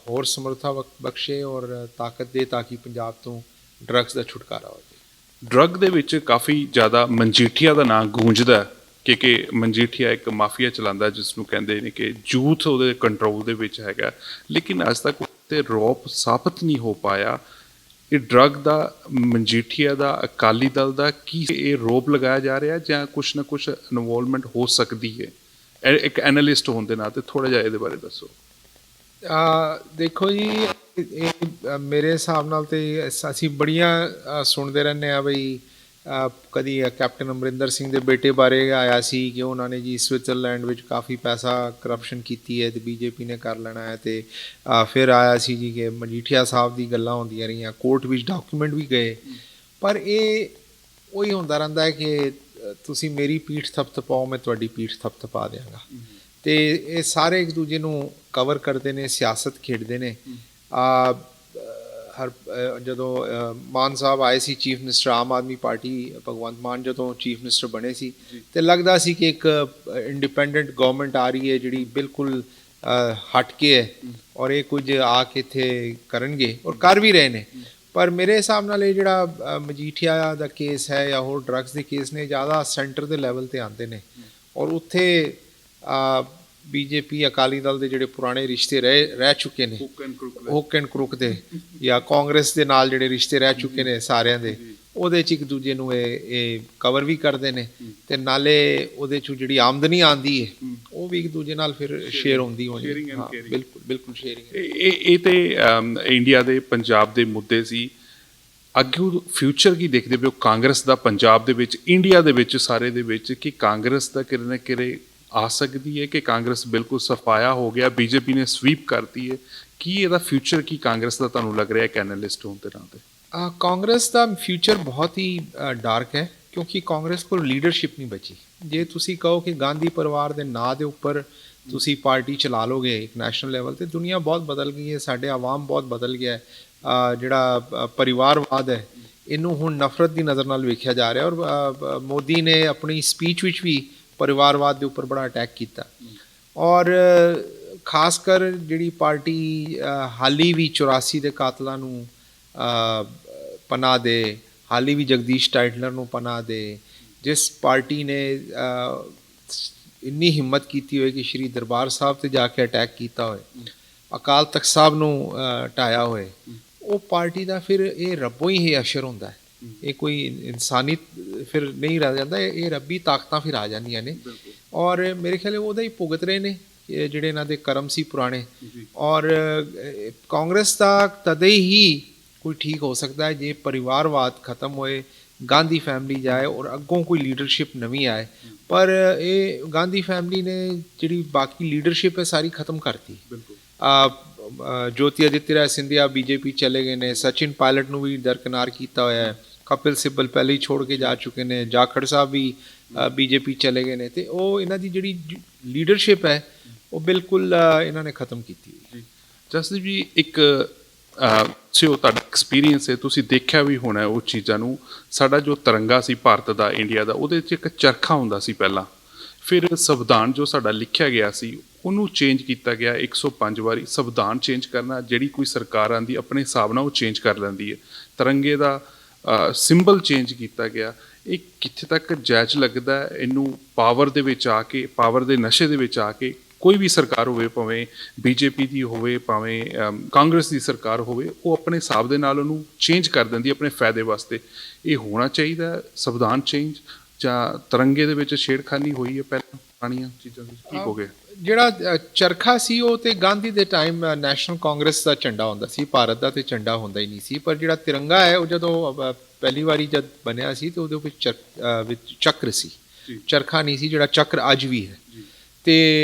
ਹੋਰ ਸਮਰੱਥਾ ਬਖਸ਼ੇ ਔਰ ਤਾਕਤ ਦੇ ਤਾਂ ਕਿ ਪੰਜਾਬ ਤੋਂ ਡਰੱਗਸ ਦਾ ਛੁਟਕਾਰਾ ਹੋ ਜਾਵੇ। ਡਰੱਗ ਦੇ ਵਿੱਚ ਕਾਫੀ ਜ਼ਿਆਦਾ ਮਨਜੀਠੀਆ ਦਾ ਨਾਂ ਗੂੰਜਦਾ ਕਿ ਮਨਜੀਠੀਆ ਇੱਕ ਮਾਫੀਆ ਚਲਾਉਂਦਾ ਜਿਸ ਨੂੰ ਕਹਿੰਦੇ ਨੇ ਕਿ ਯੂਥ ਉਹਦੇ ਕੰਟਰੋਲ ਦੇ ਵਿੱਚ ਹੈਗਾ, ਲੇਕਿਨ ਅੱਜ ਤੱਕ ਉੱਤੇ ਰੋਪ ਸਾਬਤ ਨਹੀਂ ਹੋ ਪਾਇਆ। ਇਹ ਡਰੱਗ ਦਾ, ਮਨਜੀਠੀਆ ਦਾ, ਅਕਾਲੀ ਦਲ ਦਾ ਕੀ ਇਹ ਰੋਪ ਲਗਾਇਆ ਜਾ ਰਿਹਾ ਜਾਂ ਕੁਛ ਨਾ ਕੁਛ ਇਨਵੋਲਵਮੈਂਟ ਹੋ ਸਕਦੀ ਹੈ? ਇੱਕ ਐਨਾਲਿਸਟ ਹੋਣ ਦੇ ਨਾਤੇ ਥੋੜ੍ਹਾ ਜਿਹਾ ਇਹਦੇ ਬਾਰੇ ਦੱਸੋ। ਦੇਖੋ ਜੀ, ਇਹ ਮੇਰੇ ਹਿਸਾਬ ਨਾਲ ਤੇ ਅਸੀਂ ਬੜੀਆਂ ਸੁਣਦੇ ਰਹਿੰਦੇ ਹਾਂ ਬਈ ਕਦੀ ਕੈਪਟਨ ਅਮਰਿੰਦਰ ਸਿੰਘ ਦੇ ਬੇਟੇ ਬਾਰੇ ਆਇਆ ਸੀ ਕਿ ਉਹਨਾਂ ਨੇ ਜੀ ਸਵਿਟਜ਼ਰਲੈਂਡ ਵਿੱਚ ਕਾਫੀ ਪੈਸਾ ਕਰਪਸ਼ਨ ਕੀਤੀ ਹੈ ਤੇ BJP ਨੇ ਕਰ ਲੈਣਾ ਹੈ। ਅਤੇ ਫਿਰ ਆਇਆ ਸੀ ਜੀ ਕਿ ਮਜੀਠੀਆ ਸਾਹਿਬ ਦੀ ਗੱਲਾਂ ਹੁੰਦੀਆਂ ਰਹੀਆਂ, ਕੋਰਟ ਵਿੱਚ ਡਾਕੂਮੈਂਟ ਵੀ ਗਏ। ਪਰ ਇਹ ਉਹੀ ਹੁੰਦਾ ਰਹਿੰਦਾ ਹੈ ਕਿ ਤੁਸੀਂ ਮੇਰੀ ਪੀਠ ਥਪਥਪਾਓ, ਮੈਂ ਤੁਹਾਡੀ ਪੀਠ ਥਪਥਪਾ ਦਿਆਂਗਾ। ਅਤੇ ਇਹ ਸਾਰੇ ਇੱਕ ਦੂਜੇ ਨੂੰ ਕਵਰ ਕਰਦੇ ਨੇ, ਸਿਆਸਤ ਖੇਡਦੇ ਨੇ। ਜਦੋਂ ਮਾਨ ਸਾਹਿਬ ਆਏ ਸੀ chief minister, Aam Aadmi party, Bhagwant Mann ਜਦੋਂ ਚੀਫ ਮਿਨਿਸਟਰ ਬਣੇ ਸੀ ਤੇ ਲੱਗਦਾ ਸੀ ਕਿ ਇੱਕ ਇੰਡੀਪੈਂਡੈਂਟ ਗਵਰਨਮੈਂਟ ਆ ਰਹੀ ਹੈ ਜਿਹੜੀ ਬਿਲਕੁਲ ਹਟ ਕੇ ਹੈ ਔਰ ਇਹ ਕੁਝ ਆ ਕੇ ਇੱਥੇ ਕਰਨਗੇ, ਔਰ ਕਰ ਵੀ ਰਹੇ ਨੇ। ਪਰ ਮੇਰੇ ਹਿਸਾਬ ਨਾਲ ਇਹ ਜਿਹੜਾ ਮਜੀਠੀਆ ਦਾ ਕੇਸ ਹੈ ਜਾਂ ਹੋਰ ਡਰੱਗਸ ਦੇ ਕੇਸ ਨੇ ਜ਼ਿਆਦਾ ਸੈਂਟਰ ਦੇ ਲੈਵਲ 'ਤੇ ਆਉਂਦੇ ਨੇ, ਔਰ ਉੱਥੇ BJP ਅਕਾਲੀ ਦਲ ਦੇ ਜਿਹੜੇ ਪੁਰਾਣੇ ਰਿਸ਼ਤੇ ਰਹਿ ਚੁੱਕੇ ਨੇ, ਹੁੱਕ ਐਂਡ ਕਰੁੱਕ ਦੇ, ਜਾਂ ਕਾਂਗਰਸ ਦੇ ਨਾਲ ਜਿਹੜੇ ਰਿਸ਼ਤੇ ਰਹਿ ਚੁੱਕੇ ਨੇ ਸਾਰਿਆਂ ਦੇ, ਉਹਦੇ 'ਚ ਇੱਕ ਦੂਜੇ ਨੂੰ ਇਹ ਕਵਰ ਵੀ ਕਰਦੇ ਨੇ ਅਤੇ ਨਾਲੇ ਉਹਦੇ 'ਚੋਂ ਜਿਹੜੀ ਆਮਦਨੀ ਆਉਂਦੀ ਹੈ ਉਹ ਵੀ ਇੱਕ ਦੂਜੇ ਨਾਲ ਫਿਰ ਸ਼ੇਅਰ ਹੁੰਦੀ ਹੋਣੀ। ਬਿਲਕੁਲ ਬਿਲਕੁਲ ਸ਼ੇਅਰਿੰਗ। ਇਹ ਤੇ ਇੰਡੀਆ ਦੇ ਪੰਜਾਬ ਦੇ ਮੁੱਦੇ ਸੀ। ਅੱਗੇ ਫਿਊਚਰ ਕੀ ਦੇਖਦੇ ਪਏ ਹੋ ਕਾਂਗਰਸ ਦਾ ਪੰਜਾਬ ਦੇ ਵਿੱਚ, ਇੰਡੀਆ ਦੇ ਵਿੱਚ, ਸਾਰੇ ਦੇ ਵਿੱਚ, ਕਿ ਕਾਂਗਰਸ ਦਾ ਕਿਤੇ ਨਾ ਕਿਤੇ ਆ ਸਕਦੀ ਹੈ ਕਿ ਕਾਂਗਰਸ ਬਿਲਕੁਲ ਸਫਾਇਆ ਹੋ ਗਿਆ, BJP ਨੇ ਸਵੀਪ ਕਰਤੀ ਹੈ? ਕੀ ਇਹਦਾ ਫਿਊਚਰ ਕੀ ਕਾਂਗਰਸ ਦਾ ਤੁਹਾਨੂੰ ਲੱਗ ਰਿਹਾ ਇੱਕ ਐਨਾਲਿਸਟ ਹੋਣ ਦੇ ਨਾਤੇ? ਕਾਂਗਰਸ ਦਾ ਫਿਊਚਰ ਬਹੁਤ ਹੀ ਡਾਰਕ ਹੈ, ਕਿਉਂਕਿ ਕਾਂਗਰਸ ਕੋਲ ਲੀਡਰਸ਼ਿਪ ਨਹੀਂ ਬਚੀ। ਜੇ ਤੁਸੀਂ ਕਹੋ ਕਿ ਗਾਂਧੀ ਪਰਿਵਾਰ ਦੇ ਨਾਂ ਦੇ ਉੱਪਰ ਤੁਸੀਂ ਪਾਰਟੀ ਚਲਾ ਲੋਗੇ ਇੱਕ ਨੈਸ਼ਨਲ ਲੈਵਲ 'ਤੇ, ਦੁਨੀਆ ਬਹੁਤ ਬਦਲ ਗਈ ਹੈ, ਸਾਡੇ ਆਵਾਮ ਬਹੁਤ ਬਦਲ ਗਿਆ ਹੈ। ਜਿਹੜਾ ਪਰਿਵਾਰਵਾਦ ਹੈ ਇਹਨੂੰ ਹੁਣ ਨਫ਼ਰਤ ਦੀ ਨਜ਼ਰ ਨਾਲ ਵੇਖਿਆ ਜਾ ਰਿਹਾ, ਔਰ ਮੋਦੀ ਨੇ ਆਪਣੀ ਸਪੀਚ ਵਿੱਚ ਵੀ ਪਰਿਵਾਰਵਾਦ ਦੇ ਉੱਪਰ ਬੜਾ ਅਟੈਕ ਕੀਤਾ। ਔਰ ਖਾਸ ਕਰ ਜਿਹੜੀ ਪਾਰਟੀ ਹਾਲੀ ਵੀ 84 ਦੇ ਕਾਤਲਾਂ ਨੂੰ ਪਨਾਹ ਦੇ, ਹਾਲੀ ਵੀ ਜਗਦੀਸ਼ ਟਾਈਟਲਰ ਨੂੰ ਪਨਾਹ ਦੇ, ਜਿਸ ਪਾਰਟੀ ਨੇ ਇੰਨੀ ਹਿੰਮਤ ਕੀਤੀ ਹੋਏ ਕਿ ਸ਼੍ਰੀ ਦਰਬਾਰ ਸਾਹਿਬ 'ਤੇ ਜਾ ਕੇ ਅਟੈਕ ਕੀਤਾ ਹੋਏ, ਅਕਾਲ ਤਖਤ ਸਾਹਿਬ ਨੂੰ ਢਾਇਆ ਹੋਏ, ਉਹ ਪਾਰਟੀ ਦਾ ਫਿਰ ਇਹ ਰੱਬੋਂ ਹੀ ਇਹ ਅਸ਼ਰ ਹੁੰਦਾ ਹੈ। ਇਹ ਕੋਈ ਇਨਸਾਨੀ ਫਿਰ ਨਹੀਂ ਰਹਿ ਜਾਂਦਾ, ਇਹ ਰੱਬੀ ਤਾਕਤਾਂ ਫਿਰ ਆ ਜਾਂਦੀਆਂ ਨੇ। ਔਰ ਮੇਰੇ ਖਿਆਲ ਉਹਦਾ ਹੀ ਭੁਗਤ ਰਹੇ ਨੇ ਜਿਹੜੇ ਇਹਨਾਂ ਦੇ ਕਰਮ ਸੀ ਪੁਰਾਣੇ। ਔਰ ਕਾਂਗਰਸ ਦਾ ਤਦੇ ਹੀ ਕੋਈ ਠੀਕ ਹੋ ਸਕਦਾ ਹੈ ਜੇ ਪਰਿਵਾਰਵਾਦ ਖਤਮ ਹੋਏ, ਗਾਂਧੀ ਫੈਮਿਲੀ ਜਾਏ ਔਰ ਅੱਗੋਂ ਕੋਈ ਲੀਡਰਸ਼ਿਪ ਨਵੀਂ ਆਏ। ਪਰ ਇਹ ਗਾਂਧੀ ਫੈਮਿਲੀ ਨੇ ਜਿਹੜੀ ਬਾਕੀ ਲੀਡਰਸ਼ਿਪ ਹੈ ਸਾਰੀ ਖਤਮ ਕਰਤੀ। ਜੋਤੀ ਆਦਿਤਿ ਰਾਏ ਸਿੰਧੀਆ ਬੀਜੇਪੀ ਚਲੇ ਗਏ ਨੇ, ਸਚਿਨ ਪਾਇਲਟ ਨੂੰ ਵੀ ਦਰਕਨਾਰ ਕੀਤਾ ਹੋਇਆ ਹੈ, ਕਪਿਲ ਸਿੱਬਲ ਪਹਿਲੇ ਹੀ ਛੋੜ ਕੇ ਜਾ ਚੁੱਕੇ ਨੇ, ਜਾਖੜ ਸਾਹਿਬ ਵੀ ਬੀਜੇਪੀ ਚਲੇ ਗਏ ਨੇ, ਤੇ ਉਹ ਇਹਨਾਂ ਦੀ ਜਿਹੜੀ ਲੀਡਰਸ਼ਿਪ ਹੈ ਉਹ ਬਿਲਕੁਲ ਇਹਨਾਂ ਨੇ ਖਤਮ ਕੀਤੀ ਹੋਈ। ਜਸਦੀਪ ਜੀ, ਇੱਕ ਸੋ ਤੁਹਾਡਾ ਐਕਸਪੀਰੀਅੰਸ ਹੈ, ਤੁਸੀਂ ਦੇਖਿਆ ਵੀ ਹੋਣਾ ਉਹ ਚੀਜ਼ਾਂ ਨੂੰ। ਸਾਡਾ ਜੋ ਤਿਰੰਗਾ ਸੀ ਭਾਰਤ ਦਾ, ਇੰਡੀਆ ਦਾ, ਉਹਦੇ 'ਚ ਇੱਕ ਚਰਖਾ ਹੁੰਦਾ ਸੀ ਪਹਿਲਾਂ, ਫਿਰ ਸੰਵਿਧਾਨ ਜੋ ਸਾਡਾ ਲਿਖਿਆ ਗਿਆ ਸੀ ਉਹਨੂੰ ਚੇਂਜ ਕੀਤਾ ਗਿਆ 105 ਵਾਰੀ। ਸੰਵਿਧਾਨ ਚੇਂਜ ਕਰਨਾ, ਜਿਹੜੀ ਕੋਈ ਸਰਕਾਰ ਆਉਂਦੀ ਆਪਣੇ ਹਿਸਾਬ ਨਾਲ ਉਹ ਚੇਂਜ ਕਰ ਲੈਂਦੀ ਹੈ। ਤਿਰੰਗੇ ਦਾ ਸਿੰਬਲ ਚੇਂਜ ਕੀਤਾ ਗਿਆ। ਇਹ ਕਿੱਥੇ ਤੱਕ ਜਾਇਜ਼ ਲੱਗਦਾ? ਇਹਨੂੰ ਪਾਵਰ ਦੇ ਵਿੱਚ ਆ ਕੇ, ਪਾਵਰ ਦੇ ਨਸ਼ੇ ਦੇ ਵਿੱਚ ਆ ਕੇ ਕੋਈ ਵੀ ਸਰਕਾਰ ਹੋਵੇ, ਭਾਵੇਂ ਬੀਜੇਪੀ ਦੀ ਹੋਵੇ, ਭਾਵੇਂ ਕਾਂਗਰਸ ਦੀ ਸਰਕਾਰ ਹੋਵੇ, ਉਹ ਆਪਣੇ ਹਿਸਾਬ ਦੇ ਨਾਲ ਉਹਨੂੰ ਚੇਂਜ ਕਰ ਦਿੰਦੀ ਆਪਣੇ ਫਾਇਦੇ ਵਾਸਤੇ। ਇਹ ਹੋਣਾ ਚਾਹੀਦਾ ਸੰਵਿਧਾਨ ਚੇਂਜ, ਜਾਂ ਤਿਰੰਗੇ ਦੇ ਵਿੱਚ ਛੇੜਖਾਨੀ ਹੋਈ ਹੈ ਪਹਿਲਾਂ ਪੁਰਾਣੀਆਂ ਚੀਜ਼ਾਂ ਦੀ? ਕੀ ਕਹੋਗੇ? ਜਿਹੜਾ ਚਰਖਾ ਸੀ ਉਹ ਤੇ ਗਾਂਧੀ ਦੇ ਟਾਈਮ ਨੈਸ਼ਨਲ ਕਾਂਗਰਸ ਦਾ ਝੰਡਾ ਹੁੰਦਾ ਸੀ, ਭਾਰਤ ਦਾ ਤੇ ਝੰਡਾ ਹੁੰਦਾ ਹੀ ਨਹੀਂ ਸੀ। ਪਰ ਜਿਹੜਾ ਤਿਰੰਗਾ ਹੈ ਉਹ ਜਦੋਂ ਪਹਿਲੀ ਵਾਰੀ ਜਦ ਬਣਿਆ ਸੀ ਤੇ ਉਹਦੇ ਵਿੱਚ ਚੱਕਰ ਸੀ, ਚਰਖਾ ਨਹੀਂ ਸੀ, ਜਿਹੜਾ ਚੱਕਰ ਅੱਜ ਵੀ ਹੈ। ਤੇ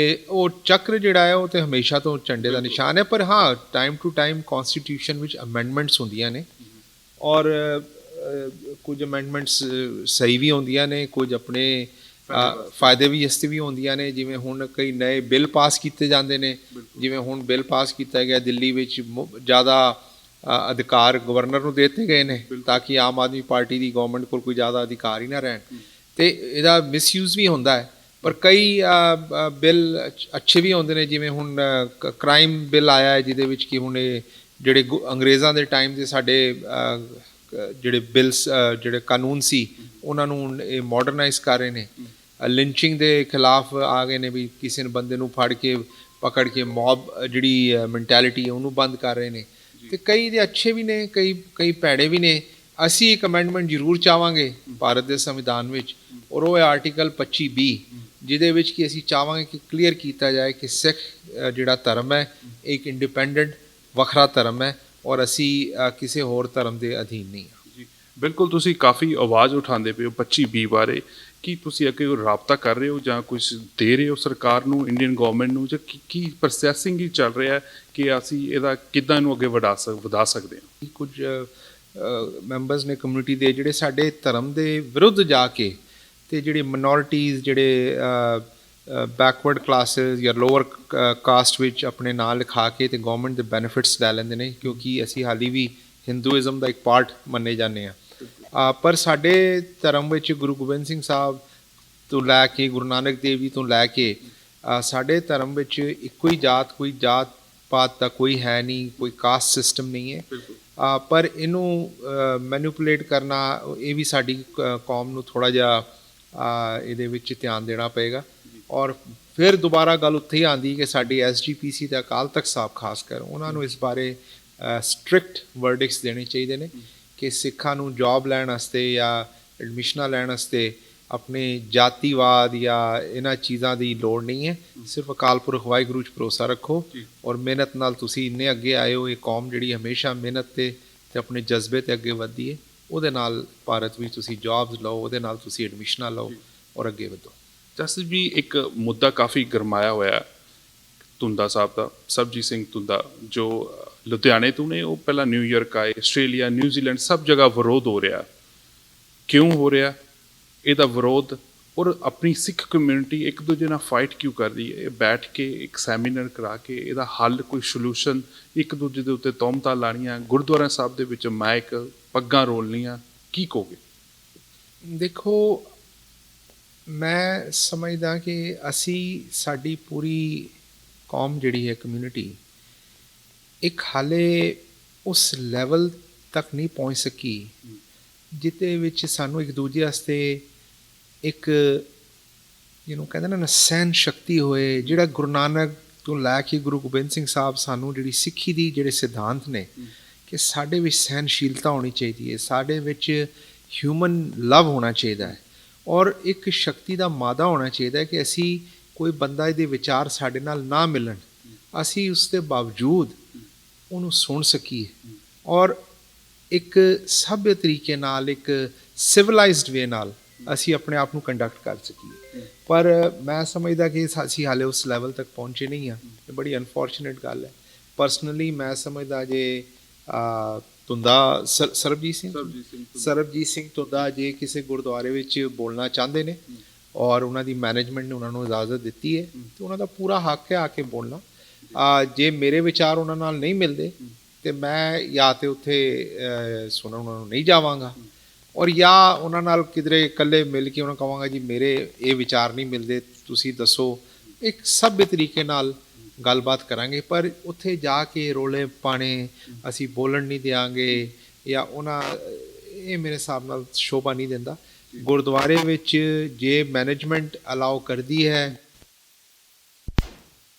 ਉਹ ਚੱਕਰ ਜਿਹੜਾ ਹੈ ਉਹ ਤੇ ਹਮੇਸ਼ਾ ਤੋਂ ਝੰਡੇ ਦਾ ਨਿਸ਼ਾਨ ਹੈ। ਪਰ ਹਾਂ, ਟਾਈਮ ਟੂ ਟਾਈਮ ਕਨਸਟੀਟਿਊਸ਼ਨ ਵਿੱਚ ਅਮੈਂਡਮੈਂਟਸ ਹੁੰਦੀਆਂ ਨੇ, ਔਰ ਕੁਝ ਅਮੈਂਡਮੈਂਟਸ ਸਹੀ ਵੀ ਹੁੰਦੀਆਂ ਨੇ, ਕੁਝ ਆਪਣੇ ਫਾਇਦੇ ਵੀ ਇਸ 'ਤੇ ਵੀ ਹੁੰਦੀਆਂ ਨੇ। ਜਿਵੇਂ ਹੁਣ ਕਈ ਨਵੇਂ ਬਿੱਲ ਪਾਸ ਕੀਤੇ ਜਾਂਦੇ ਨੇ, ਜਿਵੇਂ ਹੁਣ ਬਿੱਲ ਪਾਸ ਕੀਤਾ ਗਿਆ ਦਿੱਲੀ ਵਿੱਚ, ਜ਼ਿਆਦਾ ਅਧਿਕਾਰ ਗਵਰਨਰ ਨੂੰ ਦੇ ਦਿੱਤੇ ਗਏ ਨੇ ਤਾਂ ਕਿ ਆਮ ਆਦਮੀ ਪਾਰਟੀ ਦੀ ਗਵਰਨਮੈਂਟ ਕੋਲ ਕੋਈ ਜ਼ਿਆਦਾ ਅਧਿਕਾਰ ਹੀ ਨਾ ਰਹਿਣ, ਤੇ ਇਹਦਾ ਮਿਸਯੂਜ਼ ਵੀ ਹੁੰਦਾ ਹੈ। ਪਰ ਕਈ ਬਿੱਲ ਅੱਛੇ ਵੀ ਹੁੰਦੇ ਨੇ, ਜਿਵੇਂ ਹੁਣ ਕ੍ਰਾਈਮ ਬਿੱਲ ਆਇਆ ਹੈ ਜਿਹਦੇ ਵਿੱਚ ਕਿ ਹੁਣ ਇਹ ਜਿਹੜੇ ਅੰਗਰੇਜ਼ਾਂ ਦੇ ਟਾਈਮ ਦੇ ਸਾਡੇ ਜਿਹੜੇ ਬਿਲਸ, ਜਿਹੜੇ ਕਾਨੂੰਨ ਸੀ, ਉਹਨਾਂ ਨੂੰ ਇਹ ਮਾਡਰਨਾਈਜ਼ ਕਰ ਰਹੇ ਨੇ। ਲਿੰਚਿੰਗ ਦੇ ਖਿਲਾਫ ਆ ਗਏ ਨੇ, ਵੀ ਕਿਸੇ ਨੂੰ ਬੰਦੇ ਨੂੰ ਫੜ ਕੇ ਪਕੜ ਕੇ ਮੌਬ ਜਿਹੜੀ ਮੈਂਟੈਲਿਟੀ ਹੈ ਉਹਨੂੰ ਬੰਦ ਕਰ ਰਹੇ ਨੇ। ਤੇ ਕਈ ਦੇ ਅੱਛੇ ਵੀ ਨੇ, ਕਈ ਭੈੜੇ ਵੀ ਨੇ। ਅਸੀਂ ਇੱਕ ਅਮੈਂਡਮੈਂਟ ਜ਼ਰੂਰ ਚਾਹਾਂਗੇ ਭਾਰਤ ਦੇ ਸੰਵਿਧਾਨ ਵਿੱਚ, ਔਰ ਉਹ ਹੈ ਆਰਟੀਕਲ 25B, ਜਿਹਦੇ ਵਿੱਚ ਕਿ ਅਸੀਂ ਚਾਹਾਂਗੇ ਕਿ ਕਲੀਅਰ ਕੀਤਾ ਜਾਏ ਕਿ ਸਿੱਖ ਜਿਹੜਾ ਧਰਮ ਹੈ ਇੱਕ ਇੰਡੀਪੈਂਡੈਂਟ ਵੱਖਰਾ ਧਰਮ ਹੈ, ਔਰ ਅਸੀਂ ਕਿਸੇ ਹੋਰ ਧਰਮ ਦੇ ਅਧੀਨ ਨਹੀਂ ਹਾਂ। ਜੀ ਬਿਲਕੁਲ, ਤੁਸੀਂ ਕਾਫੀ ਆਵਾਜ਼ ਉਠਾਉਂਦੇ ਪਏ ਹੋ 25B ਬਾਰੇ। ਕੀ ਤੁਸੀਂ ਅੱਗੇ ਰਾਬਤਾ ਕਰ ਰਹੇ ਹੋ ਜਾਂ ਕੁਝ ਦੇ ਰਹੇ ਹੋ ਸਰਕਾਰ ਨੂੰ, ਇੰਡੀਅਨ ਗਵਰਨਮੈਂਟ ਨੂੰ, ਜਾਂ ਕੀ ਪ੍ਰੋਸੈਸਿੰਗ ਹੀ ਚੱਲ ਰਿਹਾ ਕਿ ਅਸੀਂ ਇਹਦਾ ਕਿੱਦਾਂ ਇਹਨੂੰ ਅੱਗੇ ਵਧਾ ਸਕਦੇ ਹਾਂ? ਕੁਝ ਮੈਂਬਰਸ ਨੇ ਕਮਿਊਨਿਟੀ ਦੇ, ਜਿਹੜੇ ਸਾਡੇ ਧਰਮ ਦੇ ਵਿਰੁੱਧ ਜਾ ਕੇ ਤੇ ਜਿਹੜੇ ਮਿਨੋਰਿਟੀਜ਼, ਜਿਹੜੇ ਬੈਕਵਰਡ ਕਲਾਸਿਸ ਜਾਂ ਲੋਅਰ ਕਾਸਟ ਵਿੱਚ ਆਪਣੇ ਨਾਂ ਲਿਖਾ ਕੇ ਤੇ ਗਵਰਨਮੈਂਟ ਦੇ ਬੈਨੀਫਿਟਸ ਲੈ ਲੈਂਦੇ ਨੇ, ਕਿਉਂਕਿ ਅਸੀਂ ਹਾਲੀ ਵੀ ਹਿੰਦੂਇਜ਼ਮ ਦਾ ਇੱਕ ਪਾਰਟ ਮੰਨੇ ਜਾਂਦੇ ਹਾਂ। ਪਰ ਸਾਡੇ ਧਰਮ ਵਿੱਚ ਗੁਰੂ ਗੋਬਿੰਦ ਸਿੰਘ ਸਾਹਿਬ ਤੋਂ ਲੈ ਕੇ ਗੁਰੂ ਨਾਨਕ ਦੇਵ ਜੀ ਤੋਂ ਲੈ ਕੇ ਸਾਡੇ ਧਰਮ ਵਿੱਚ ਇੱਕੋ ਹੀ ਜਾਤ, ਕੋਈ ਜਾਤ ਪਾਤ ਦਾ ਕੋਈ ਹੈ ਨਹੀਂ, ਕੋਈ ਕਾਸਟ ਸਿਸਟਮ ਨਹੀਂ ਹੈ। ਪਰ ਇਹਨੂੰ ਮੈਨੂਪੂਲੇਟ ਕਰਨਾ, ਇਹ ਵੀ ਸਾਡੀ ਕੌਮ ਨੂੰ ਥੋੜ੍ਹਾ ਜਿਹਾ ਇਹਦੇ ਵਿੱਚ ਧਿਆਨ ਦੇਣਾ ਪਏਗਾ। ਔਰ ਫਿਰ ਦੁਬਾਰਾ ਗੱਲ ਉੱਥੇ ਹੀ ਆਉਂਦੀ ਕਿ ਸਾਡੀ SGPC ਤੇ ਅਕਾਲ ਤਖਤ ਸਾਹਿਬ ਖਾਸ ਕਰ, ਉਹਨਾਂ ਨੂੰ ਇਸ ਬਾਰੇ ਸਟ੍ਰਿਕਟ ਵਰਡਿਕਟਸ ਦੇਣੇ ਚਾਹੀਦੇ ਨੇ ਕਿ ਸਿੱਖਾਂ ਨੂੰ ਜੌਬ ਲੈਣ ਵਾਸਤੇ ਜਾਂ ਐਡਮਿਸ਼ਨਾਂ ਲੈਣ ਵਾਸਤੇ ਆਪਣੇ ਜਾਤੀਵਾਦ ਜਾਂ ਇਹਨਾਂ ਚੀਜ਼ਾਂ ਦੀ ਲੋੜ ਨਹੀਂ ਹੈ। ਸਿਰਫ ਅਕਾਲ ਪੁਰਖ ਵਾਹਿਗੁਰੂ 'ਚ ਭਰੋਸਾ ਰੱਖੋ, ਔਰ ਮਿਹਨਤ ਨਾਲ ਤੁਸੀਂ ਇੰਨੇ ਅੱਗੇ ਆਏ ਹੋ। ਇਹ ਕੌਮ ਜਿਹੜੀ ਹਮੇਸ਼ਾ ਮਿਹਨਤ ਤੇ ਆਪਣੇ ਜਜ਼ਬੇ 'ਤੇ ਅੱਗੇ ਵੱਧਦੀ ਹੈ, ਉਹਦੇ ਨਾਲ ਭਾਰਤ ਵਿੱਚ ਤੁਸੀਂ ਜੌਬਸ ਲਓ, ਉਹਦੇ ਨਾਲ ਤੁਸੀਂ ਐਡਮਿਸ਼ਨਾਂ ਲਓ ਔਰ ਅੱਗੇ ਵਧੋ। ਜਸਟਿਸ ਜੀ, ਇੱਕ ਮੁੱਦਾ ਕਾਫੀ ਗਰਮਾਇਆ ਹੋਇਆ ਧੁੰਦਾ ਸਾਹਿਬ ਦਾ, ਸਰਬਜੀਤ ਸਿੰਘ ਧੁੰਦਾ, ਜੋ ਲੁਧਿਆਣੇ ਤੋਂ ਨੇ, ਉਹ ਪਹਿਲਾਂ ਨਿਊਯਾਰਕ ਆਏ, ਆਸਟ੍ਰੇਲੀਆ, ਨਿਊਜ਼ੀਲੈਂਡ, ਸਭ ਜਗ੍ਹਾ ਵਿਰੋਧ ਹੋ ਰਿਹਾ। ਕਿਉਂ ਹੋ ਰਿਹਾ ਇਹਦਾ ਵਿਰੋਧ? ਔਰ ਆਪਣੀ ਸਿੱਖ ਕਮਿਊਨਿਟੀ ਇੱਕ ਦੂਜੇ ਨਾਲ ਫਾਈਟ ਕਿਉਂ ਕਰ ਰਹੀ ਹੈ? ਇਹ ਬੈਠ ਕੇ ਇੱਕ ਸੈਮੀਨਾਰ ਕਰਾ ਕੇ ਇਹਦਾ ਹੱਲ, ਕੋਈ ਸੋਲੂਸ਼ਨ, ਇੱਕ ਦੂਜੇ ਦੇ ਉੱਤੇ ਤੌਹਮਤਾਂ ਲਾਉਣੀਆਂ, ਗੁਰਦੁਆਰਾ ਸਾਹਿਬ ਦੇ ਵਿੱਚ ਮਾਈਕ, ਪੱਗਾਂ ਰੋਲਣੀਆਂ, ਕੀ ਕਹੋਗੇ? ਦੇਖੋ, ਮੈਂ ਸਮਝਦਾ ਕਿ ਸਾਡੀ ਪੂਰੀ ਕੌਮ ਜਿਹੜੀ ਹੈ, ਕਮਿਊਨਿਟੀ, ਇੱਕ ਹਾਲੇ ਉਸ ਲੈਵਲ ਤੱਕ ਨਹੀਂ ਪਹੁੰਚ ਸਕੀ ਜਿਹਦੇ ਵਿੱਚ ਸਾਨੂੰ ਇੱਕ ਦੂਜੇ ਵਾਸਤੇ ਇੱਕ ਜਿਹਨੂੰ ਕਹਿੰਦੇ ਨਾ ਸਹਿਨ ਸ਼ਕਤੀ ਹੋਏ। ਜਿਹੜਾ ਗੁਰੂ ਨਾਨਕ ਤੋਂ ਲੈ ਕੇ ਗੁਰੂ ਗੋਬਿੰਦ ਸਿੰਘ ਸਾਹਿਬ ਸਾਨੂੰ ਜਿਹੜੀ ਸਿੱਖੀ ਦੀ ਜਿਹੜੇ ਸਿਧਾਂਤ ਨੇ ਕਿ ਸਾਡੇ ਵਿੱਚ ਸਹਿਨਸ਼ੀਲਤਾ ਹੋਣੀ ਚਾਹੀਦੀ ਹੈ, ਸਾਡੇ ਵਿੱਚ ਹਿਊਮਨ ਲਵ ਹੋਣਾ ਚਾਹੀਦਾ ਹੈ, ਔਰ ਇੱਕ ਸ਼ਕਤੀ ਦਾ ਮਾਦਾ ਹੋਣਾ ਚਾਹੀਦਾ ਹੈ ਕਿ ਅਸੀਂ ਕੋਈ ਬੰਦਾ ਇਹਦੇ ਵਿਚਾਰ ਸਾਡੇ ਨਾਲ ਨਾ ਮਿਲਣ, ਅਸੀਂ ਉਸ ਦੇ ਬਾਵਜੂਦ ਉਹਨੂੰ ਸੁਣ ਸਕੀਏ ਔਰ ਇੱਕ ਸਭ्य ਤਰੀਕੇ ਨਾਲ, ਇੱਕ ਸਿਵਲਾਈਜ਼ਡ ਵੇ ਨਾਲ ਅਸੀਂ ਆਪਣੇ ਆਪ ਨੂੰ ਕੰਡਕਟ ਕਰ ਸਕੀਏ। ਪਰ ਮੈਂ ਸਮਝਦਾ ਕਿ ਅਸੀਂ ਹਾਲੇ ਉਸ ਲੈਵਲ ਤੱਕ ਪਹੁੰਚੇ ਨਹੀਂ ਹਾਂ। ਇਹ ਬੜੀ ਅਨਫੋਰਚੂਨੇਟ ਗੱਲ ਹੈ। ਪਰਸਨਲੀ ਮੈਂ ਸਮਝਦਾ ਜੇ ਤੁੰਦਾ ਸਰਬਜੀਤ ਸਿੰਘ ਤੁੰਦਾ ਜੇ ਕਿਸੇ ਗੁਰਦੁਆਰੇ ਵਿੱਚ ਬੋਲਣਾ ਚਾਹੁੰਦੇ ਨੇ ਔਰ ਉਹਨਾਂ ਦੀ ਮੈਨੇਜਮੈਂਟ ਨੇ ਉਹਨਾਂ ਨੂੰ ਇਜਾਜ਼ਤ ਦਿੱਤੀ ਹੈ ਤੇ ਉਹਨਾਂ ਦਾ ਪੂਰਾ ਹੱਕ ਹੈ ਆ ਕੇ ਬੋਲਣਾ। ਜੇ ਮੇਰੇ ਵਿਚਾਰ ਉਹਨਾਂ ਨਾਲ ਨਹੀਂ ਮਿਲਦੇ ਤੇ ਮੈਂ ਜਾਂ ਤੇ ਉੱਥੇ ਸੁਣਨ ਉਹਨਾਂ ਨੂੰ ਨਹੀਂ ਜਾਵਾਂਗਾ ਔਰ ਜਾਂ ਉਹਨਾਂ ਨਾਲ ਕਿਧਰੇ ਇਕੱਲੇ ਮਿਲ ਕੇ ਉਹਨਾਂ ਕਹਾਂਗਾ ਜੀ ਮੇਰੇ ਇਹ ਵਿਚਾਰ ਨਹੀਂ ਮਿਲਦੇ, ਤੁਸੀਂ ਦੱਸੋ। ਇੱਕ ਸਭ्य ਤਰੀਕੇ ਨਾਲ ਗੱਲਬਾਤ ਕਰਾਂਗੇ, ਪਰ ਉੱਥੇ ਜਾ ਕੇ ਰੋਲੇ ਪਾਣੇ, ਅਸੀਂ ਬੋਲਣ ਨਹੀਂ ਦਿਆਂਗੇ ਜਾਂ ਉਹਨਾਂ, ਇਹ ਮੇਰੇ ਹਿਸਾਬ ਨਾਲ ਸ਼ੋਭਾ ਨਹੀਂ ਦਿੰਦਾ। ਗੁਰਦੁਆਰੇ ਵਿੱਚ ਜੇ ਮੈਨੇਜਮੈਂਟ ਅਲਾਓ ਕਰਦੀ ਹੈ,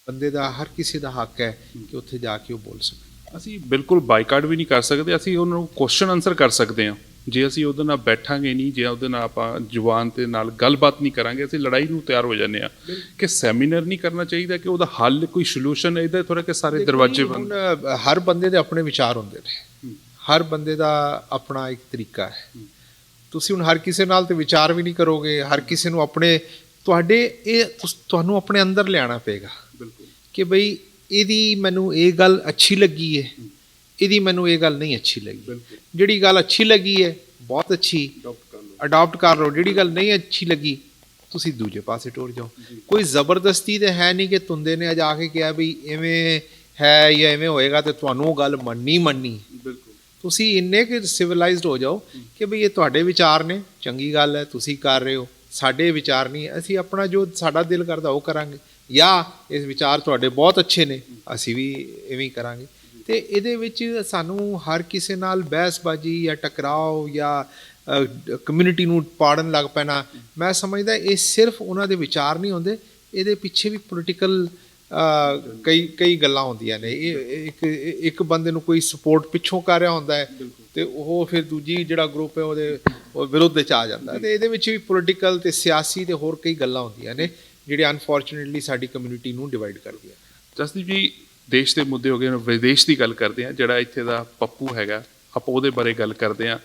ਬੰਦੇ ਦਾ ਹਰ ਕਿਸੇ ਦਾ ਹੱਕ ਹੈ ਕਿ ਉੱਥੇ ਜਾ ਕੇ ਉਹ ਬੋਲ ਸਕੇ। ਅਸੀਂ ਬਿਲਕੁਲ ਬਾਈਕਾਟ ਵੀ ਨਹੀਂ ਕਰ ਸਕਦੇ, ਅਸੀਂ ਉਹਨਾਂ ਨੂੰ ਕੁਐਸਚਨ ਆਨਸਰ ਕਰ ਸਕਦੇ ਹਾਂ। ਜੇ ਅਸੀਂ ਉਹਦੇ ਨਾਲ ਬੈਠਾਂਗੇ ਨਹੀਂ, ਜੇ ਉਹਦੇ ਨਾਲ ਆਪਾਂ ਜ਼ੁਬਾਨ ਦੇ ਨਾਲ ਗੱਲਬਾਤ ਨਹੀਂ ਕਰਾਂਗੇ, ਅਸੀਂ ਲੜਾਈ ਨੂੰ ਤਿਆਰ ਹੋ ਜਾਂਦੇ ਹਾਂ। ਕਿ ਸੈਮੀਨਾਰ ਨਹੀਂ ਕਰਨਾ ਚਾਹੀਦਾ ਕਿ ਉਹਦਾ ਹੱਲ ਕੋਈ ਸੋਲੂਸ਼ਨ ਇਹਦਾ ਥੋੜਾ ਕਿ ਸਾਰੇ ਦਰਵਾਜ਼ੇ ਬੰਦ। ਹਰ ਬੰਦੇ ਦੇ ਆਪਣੇ ਵਿਚਾਰ ਹੁੰਦੇ ਨੇ, ਹਰ ਬੰਦੇ ਦਾ ਆਪਣਾ ਇੱਕ ਤਰੀਕਾ ਹੈ। ਤੁਸੀਂ ਹੁਣ ਹਰ ਕਿਸੇ ਨਾਲ ਤੇ ਵਿਚਾਰ ਵੀ ਨਹੀਂ ਕਰੋਗੇ, ਹਰ ਕਿਸੇ ਨੂੰ ਆਪਣੇ ਤੁਹਾਨੂੰ ਆਪਣੇ ਅੰਦਰ ਲਿਆਉਣਾ ਪਏਗਾ ਕਿ ਬਈ ਇਹਦੀ ਮੈਨੂੰ ਇਹ ਗੱਲ ਅੱਛੀ ਲੱਗੀ ਹੈ, ਇਹਦੀ ਮੈਨੂੰ ਇਹ ਗੱਲ ਨਹੀਂ ਅੱਛੀ ਲੱਗੀ। ਜਿਹੜੀ ਗੱਲ ਅੱਛੀ ਲੱਗੀ ਹੈ ਬਹੁਤ ਅੱਛੀ ਅਡਾਪਟ ਕਰ ਲਓ, ਜਿਹੜੀ ਗੱਲ ਨਹੀਂ ਅੱਛੀ ਲੱਗੀ ਤੁਸੀਂ ਦੂਜੇ ਪਾਸੇ ਟੁਰ ਜਾਓ। ਕੋਈ ਜ਼ਬਰਦਸਤੀ ਤੇ ਹੈ ਨਹੀਂ ਕਿ ਤੁੰਦੇ ਨੇ ਅੱਜ ਆ ਕੇ ਕਿਹਾ ਵੀ ਐਵੇਂ ਹੈ ਜਾਂ ਐਵੇਂ ਹੋਏਗਾ ਤੇ ਤੁਹਾਨੂੰ ਉਹ ਗੱਲ ਮੰਨਣੀ। ਤੁਸੀਂ ਇੰਨੇ ਕਿ ਸਿਵਲਾਈਜ਼ਡ ਹੋ ਜਾਓ ਕਿ ਬਈ ਇਹ ਤੁਹਾਡੇ ਵਿਚਾਰ ਨੇ, ਚੰਗੀ ਗੱਲ ਹੈ, ਤੁਸੀਂ ਕਰ ਰਹੇ ਹੋ, ਸਾਡੇ ਵਿਚਾਰ ਨਹੀਂ, ਅਸੀਂ ਆਪਣਾ ਜੋ ਸਾਡਾ ਦਿਲ ਕਰਦਾ ਉਹ ਕਰਾਂਗੇ, ਜਾਂ ਇਸ ਵਿਚਾਰ ਤੁਹਾਡੇ ਬਹੁਤ ਅੱਛੇ ਨੇ ਅਸੀਂ ਵੀ ਇਵੇਂ ਕਰਾਂਗੇ। ਤੇ ਇਹਦੇ ਵਿੱਚ ਸਾਨੂੰ ਹਰ ਕਿਸੇ ਨਾਲ ਬਹਿਸਬਾਜ਼ੀ ਜਾਂ ਟਕਰਾਓ ਜਾਂ ਕਮਿਊਨਿਟੀ ਨੂੰ ਪਾੜਨ ਲੱਗ ਪੈਣਾ, ਮੈਂ ਸਮਝਦਾ ਇਹ ਸਿਰਫ ਉਹਨਾਂ ਦੇ ਵਿਚਾਰ ਨਹੀਂ ਹੁੰਦੇ, ਇਹਦੇ ਪਿੱਛੇ ਵੀ ਪੋਲੀਟੀਕਲ ਕਈ ਗੱਲਾਂ ਹੁੰਦੀਆਂ ਨੇ। ਇਹ ਇੱਕ ਬੰਦੇ ਨੂੰ ਕੋਈ ਸਪੋਰਟ ਪਿੱਛੋਂ ਕਰ ਰਿਹਾ ਹੁੰਦਾ ਹੈ ਤੇ ਉਹ ਫਿਰ ਦੂਜੀ ਜਿਹੜਾ ਗਰੁੱਪ ਹੈ ਉਹਦੇ ਵਿਰੁੱਧ 'ਚ ਆ ਜਾਂਦਾ, ਤੇ ਇਹਦੇ ਵਿੱਚ ਵੀ ਪੋਲੀਟੀਕਲ ਤੇ ਸਿਆਸੀ ਤੇ ਹੋਰ ਕਈ ਗੱਲਾਂ ਹੁੰਦੀਆਂ ਨੇ ਜਿਹੜੇ ਅਨਫੋਰਚੂਨੇਟਲੀ ਸਾਡੀ ਕਮਿਊਨਿਟੀ ਨੂੰ ਡਿਵਾਈਡ ਕਰਦੀਆਂ। ਜਸਦੀਪ ਜੀ, ਦੇਸ਼ ਦੇ ਮੁੱਦੇ ਹੋ ਗਏ, ਵਿਦੇਸ਼ ਦੀ ਗੱਲ ਕਰਦੇ ਹਾਂ। ਜਿਹੜਾ ਇੱਥੇ ਦਾ ਪੱਪੂ ਹੈਗਾ, ਆਪਾਂ ਉਹਦੇ ਬਾਰੇ ਗੱਲ ਕਰਦੇ ਹਾਂ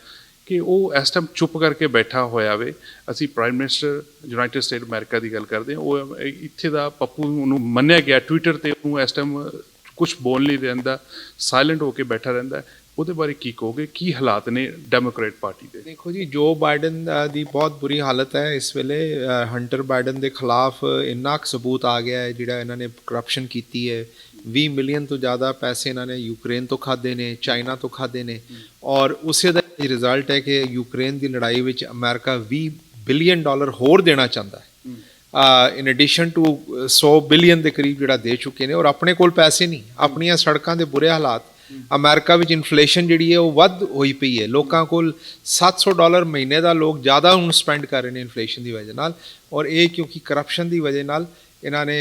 ਕਿ ਉਹ ਇਸ ਟਾਈਮ ਚੁੱਪ ਕਰਕੇ ਬੈਠਾ ਹੋਇਆ ਵੇ। ਅਸੀਂ prime minister United state America ਦੀ ਗੱਲ ਕਰਦੇ ਹਾਂ, ਉਹ ਇੱਥੇ ਦਾ ਪੱਪੂ ਨੂੰ ਮੰਨਿਆ ਗਿਆ ਟਵਿੱਟਰ 'ਤੇ ਉਹਨੂੰ ਇਸ ਟਾਈਮ ਕੁਛ ਬੋਲ ਨਹੀਂ ਰਹਿੰਦਾ, ਸਾਇਲੈਂਟ ਹੋ ਕੇ ਬੈਠਾ ਰਹਿੰਦਾ। ਉਹਦੇ ਬਾਰੇ ਕੀ ਕਹੋਗੇ, ਕੀ ਹਾਲਾਤ ਨੇ ਡੈਮੋਕ੍ਰੇਟ ਪਾਰਟੀ ਦੇ? ਦੇਖੋ ਜੀ, ਜੋ ਬਾਈਡਨ ਦੀ ਬਹੁਤ ਬੁਰੀ ਹਾਲਤ ਹੈ ਇਸ ਵੇਲੇ। ਹੰਟਰ ਬਾਈਡਨ ਦੇ ਖਿਲਾਫ ਇੰਨਾ ਕੁ ਸਬੂਤ ਆ ਗਿਆ ਹੈ, ਜਿਹੜਾ ਇਹਨਾਂ ਨੇ ਕਰਪਸ਼ਨ ਕੀਤੀ ਹੈ। 20 ਮਿਲੀਅਨ ਤੋਂ ਜ਼ਿਆਦਾ ਪੈਸੇ ਇਹਨਾਂ ਨੇ ਯੂਕਰੇਨ ਤੋਂ ਖਾਦੇ ਨੇ, ਚਾਈਨਾ ਤੋਂ ਖਾਦੇ ਨੇ, ਔਰ ਉਸੇ ਦਾ ਰਿਜ਼ਲਟ ਹੈ ਕਿ ਯੂਕਰੇਨ ਦੀ ਲੜਾਈ ਵਿੱਚ ਅਮਰੀਕਾ $20 ਬਿਲੀਅਨ ਹੋਰ ਦੇਣਾ ਚਾਹੁੰਦਾ ਹੈ, ਇਨ ਐਡੀਸ਼ਨ ਟੂ 100 ਬਿਲੀਅਨ ਦੇ ਕਰੀਬ ਜਿਹੜਾ ਦੇ ਚੁੱਕੇ ਨੇ। ਔਰ ਆਪਣੇ ਕੋਲ ਪੈਸੇ ਨਹੀਂ, ਆਪਣੀਆਂ ਸੜਕਾਂ ਦੇ ਬੁਰੇ ਹਾਲਾਤ। ਅਮਰੀਕਾ ਵਿੱਚ ਇਨਫਲੇਸ਼ਨ ਜਿਹੜੀ ਹੈ ਉਹ ਵੱਧ ਹੋਈ ਪਈ ਹੈ, ਲੋਕਾਂ ਕੋਲ $700 ਮਹੀਨੇ ਦਾ ਲੋਕ ਜ਼ਿਆਦਾ ਹੁਣ ਸਪੈਂਡ ਕਰ ਰਹੇ ਨੇ ਇਨਫਲੇਸ਼ਨ ਦੀ ਵਜ੍ਹਾ ਨਾਲ। ਔਰ ਇਹ ਕਿਉਂਕਿ ਕਰਪਸ਼ਨ ਦੀ ਵਜ੍ਹਾ ਨਾਲ ਇਹਨਾਂ ਨੇ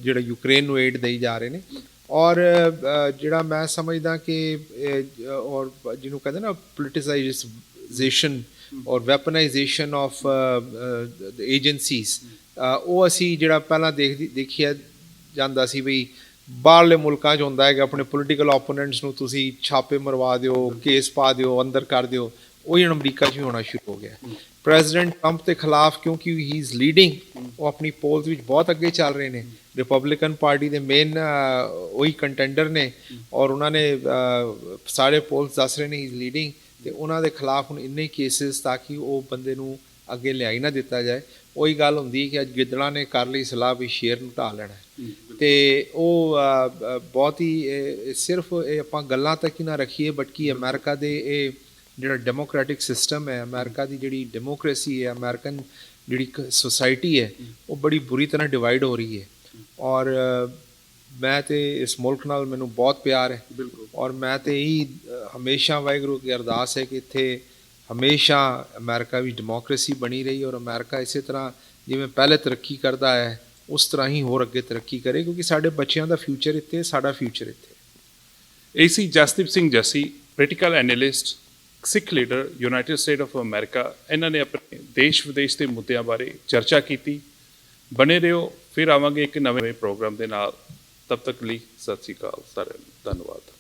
ਜਿਹੜਾ ਯੂਕਰੇਨ ਨੂੰ ਏਡ ਦੇਈ ਜਾ ਰਹੇ ਨੇ। ਔਰ ਜਿਹੜਾ ਮੈਂ ਸਮਝਦਾ ਕਿ ਔਰ ਜਿਹਨੂੰ ਕਹਿੰਦੇ ਨਾ ਪੋਲੀਟੀਸਾਈਜੇਸ਼ਨ ਔਰ ਵੈਪਨਾਈਜੇਸ਼ਨ ਆਫ ਏਜੰਸੀਜ਼, ਉਹ ਅਸੀਂ ਜਿਹੜਾ ਪਹਿਲਾਂ ਦੇਖਿਆ ਜਾਂਦਾ ਸੀ ਵੀ ਬਾਹਰਲੇ ਮੁਲਕਾਂ 'ਚ ਹੁੰਦਾ ਹੈ ਕਿ ਆਪਣੇ ਪੋਲੀਟੀਕਲ ਓਪੋਨੈਂਟਸ ਨੂੰ ਤੁਸੀਂ ਛਾਪੇ ਮਰਵਾ ਦਿਓ, ਕੇਸ ਪਾ ਦਿਓ, ਅੰਦਰ ਕਰ ਦਿਓ। ਉਹੀ ਹੁਣ ਅਮਰੀਕਾ 'ਚ ਵੀ ਹੋਣਾ ਸ਼ੁਰੂ ਹੋ ਗਿਆ। ਪ੍ਰੈਜ਼ੀਡੈਂਟ ਟਰੰਪ ਦੇ ਖਿਲਾਫ ਕਿਉਂਕਿ ਹੀ ਇਜ਼ ਲੀਡਿੰਗ, ਉਹ ਆਪਣੀ ਪੋਲਸ ਵਿੱਚ ਬਹੁਤ ਅੱਗੇ ਚੱਲ ਰਹੇ ਨੇ। ਰਿਪਬਲਿਕਨ ਪਾਰਟੀ ਦੇ ਮੇਨ ਉਹੀ ਕੰਟੈਂਡਰ ਨੇ ਔਰ ਉਹਨਾਂ ਨੇ ਸਾਰੇ ਪੋਲਸ ਦੱਸ ਰਹੇ ਨੇ ਹੀ ਇਜ਼ ਲੀਡਿੰਗ, ਤੇ ਉਹਨਾਂ ਦੇ ਖਿਲਾਫ ਹੁਣ ਇੰਨੇ ਕੇਸਿਸ ਤਾਂ ਕਿ ਉਹ ਬੰਦੇ ਨੂੰ ਅੱਗੇ ਲਿਆਈ ਨਾ ਦਿੱਤਾ ਜਾਏ। ਉਹੀ ਗੱਲ ਹੁੰਦੀ ਕਿ ਅੱਜ ਗਿੱਦੜਾਂ ਨੇ ਕਰ ਲਈ ਸਲਾਹ ਵੀ ਸ਼ੇਰ ਨੂੰ ਢਾਹ ਲੈਣਾ, ਤੇ ਉਹ ਬਹੁਤ ਹੀ ਸਿਰਫ ਇਹ ਆਪਾਂ ਗੱਲਾਂ ਤੱਕ ਹੀ ਨਾ ਰੱਖੀਏ, ਬਲਕਿ ਅਮਰੀਕਾ ਦੇ ਇਹ ਜਿਹੜਾ ਡੈਮੋਕ੍ਰੈਟਿਕ ਸਿਸਟਮ ਹੈ, ਅਮਰੀਕਾ ਦੀ ਜਿਹੜੀ ਡੈਮੋਕ੍ਰੇਸੀ ਹੈ, ਅਮਰੀਕਨ ਜਿਹੜੀ ਸੋਸਾਇਟੀ ਹੈ, ਉਹ ਬੜੀ ਬੁਰੀ ਤਰ੍ਹਾਂ ਡਿਵਾਈਡ ਹੋ ਰਹੀ ਹੈ। ਔਰ ਮੈਂ ਤੇ ਇਸ ਮੁਲਕ ਨਾਲ ਮੈਨੂੰ ਬਹੁਤ ਪਿਆਰ ਹੈ, ਔਰ ਮੈਂ ਤੇ ਇਹੀ ਹਮੇਸ਼ਾ ਵਾਹਿਗੁਰੂ ਦੀ ਅਰਦਾਸ ਹੈ ਕਿ ਇੱਥੇ ਹਮੇਸ਼ਾ ਅਮਰੀਕਾ ਵਿੱਚ ਡੈਮੋਕ੍ਰੇਸੀ ਬਣੀ ਰਹੀ ਔਰ ਅਮਰੀਕਾ ਇਸੇ ਤਰ੍ਹਾਂ ਜਿਵੇਂ ਪਹਿਲੇ ਤਰੱਕੀ ਕਰਦਾ ਹੈ ਉਸ ਤਰ੍ਹਾਂ ਹੀ ਹੋਰ ਅੱਗੇ ਤਰੱਕੀ ਕਰੇ, ਕਿਉਂਕਿ ਸਾਡੇ ਬੱਚਿਆਂ ਦਾ ਫਿਊਚਰ ਇੱਥੇ, ਸਾਡਾ ਫਿਊਚਰ ਇੱਥੇ। AC Jasdeep Singh Jassi, political analyst, Sikh leader, United State of America. ਇਹਨਾਂ ਨੇ ਆਪਣੇ ਦੇਸ਼ ਵਿਦੇਸ਼ ਦੇ ਮੁੱਦਿਆਂ ਬਾਰੇ ਚਰਚਾ ਕੀਤੀ। ਬਣੇ ਰਹੋ, ਫਿਰ ਆਵਾਂਗੇ ਇੱਕ ਨਵੇਂ ਪ੍ਰੋਗਰਾਮ ਦੇ ਨਾਲ। ਤਬ ਤੱਕ ਲਈ ਸਤਿ ਸ਼੍ਰੀ ਅਕਾਲ ਸਾਰਿਆਂ ਨੂੰ, ਧੰਨਵਾਦ।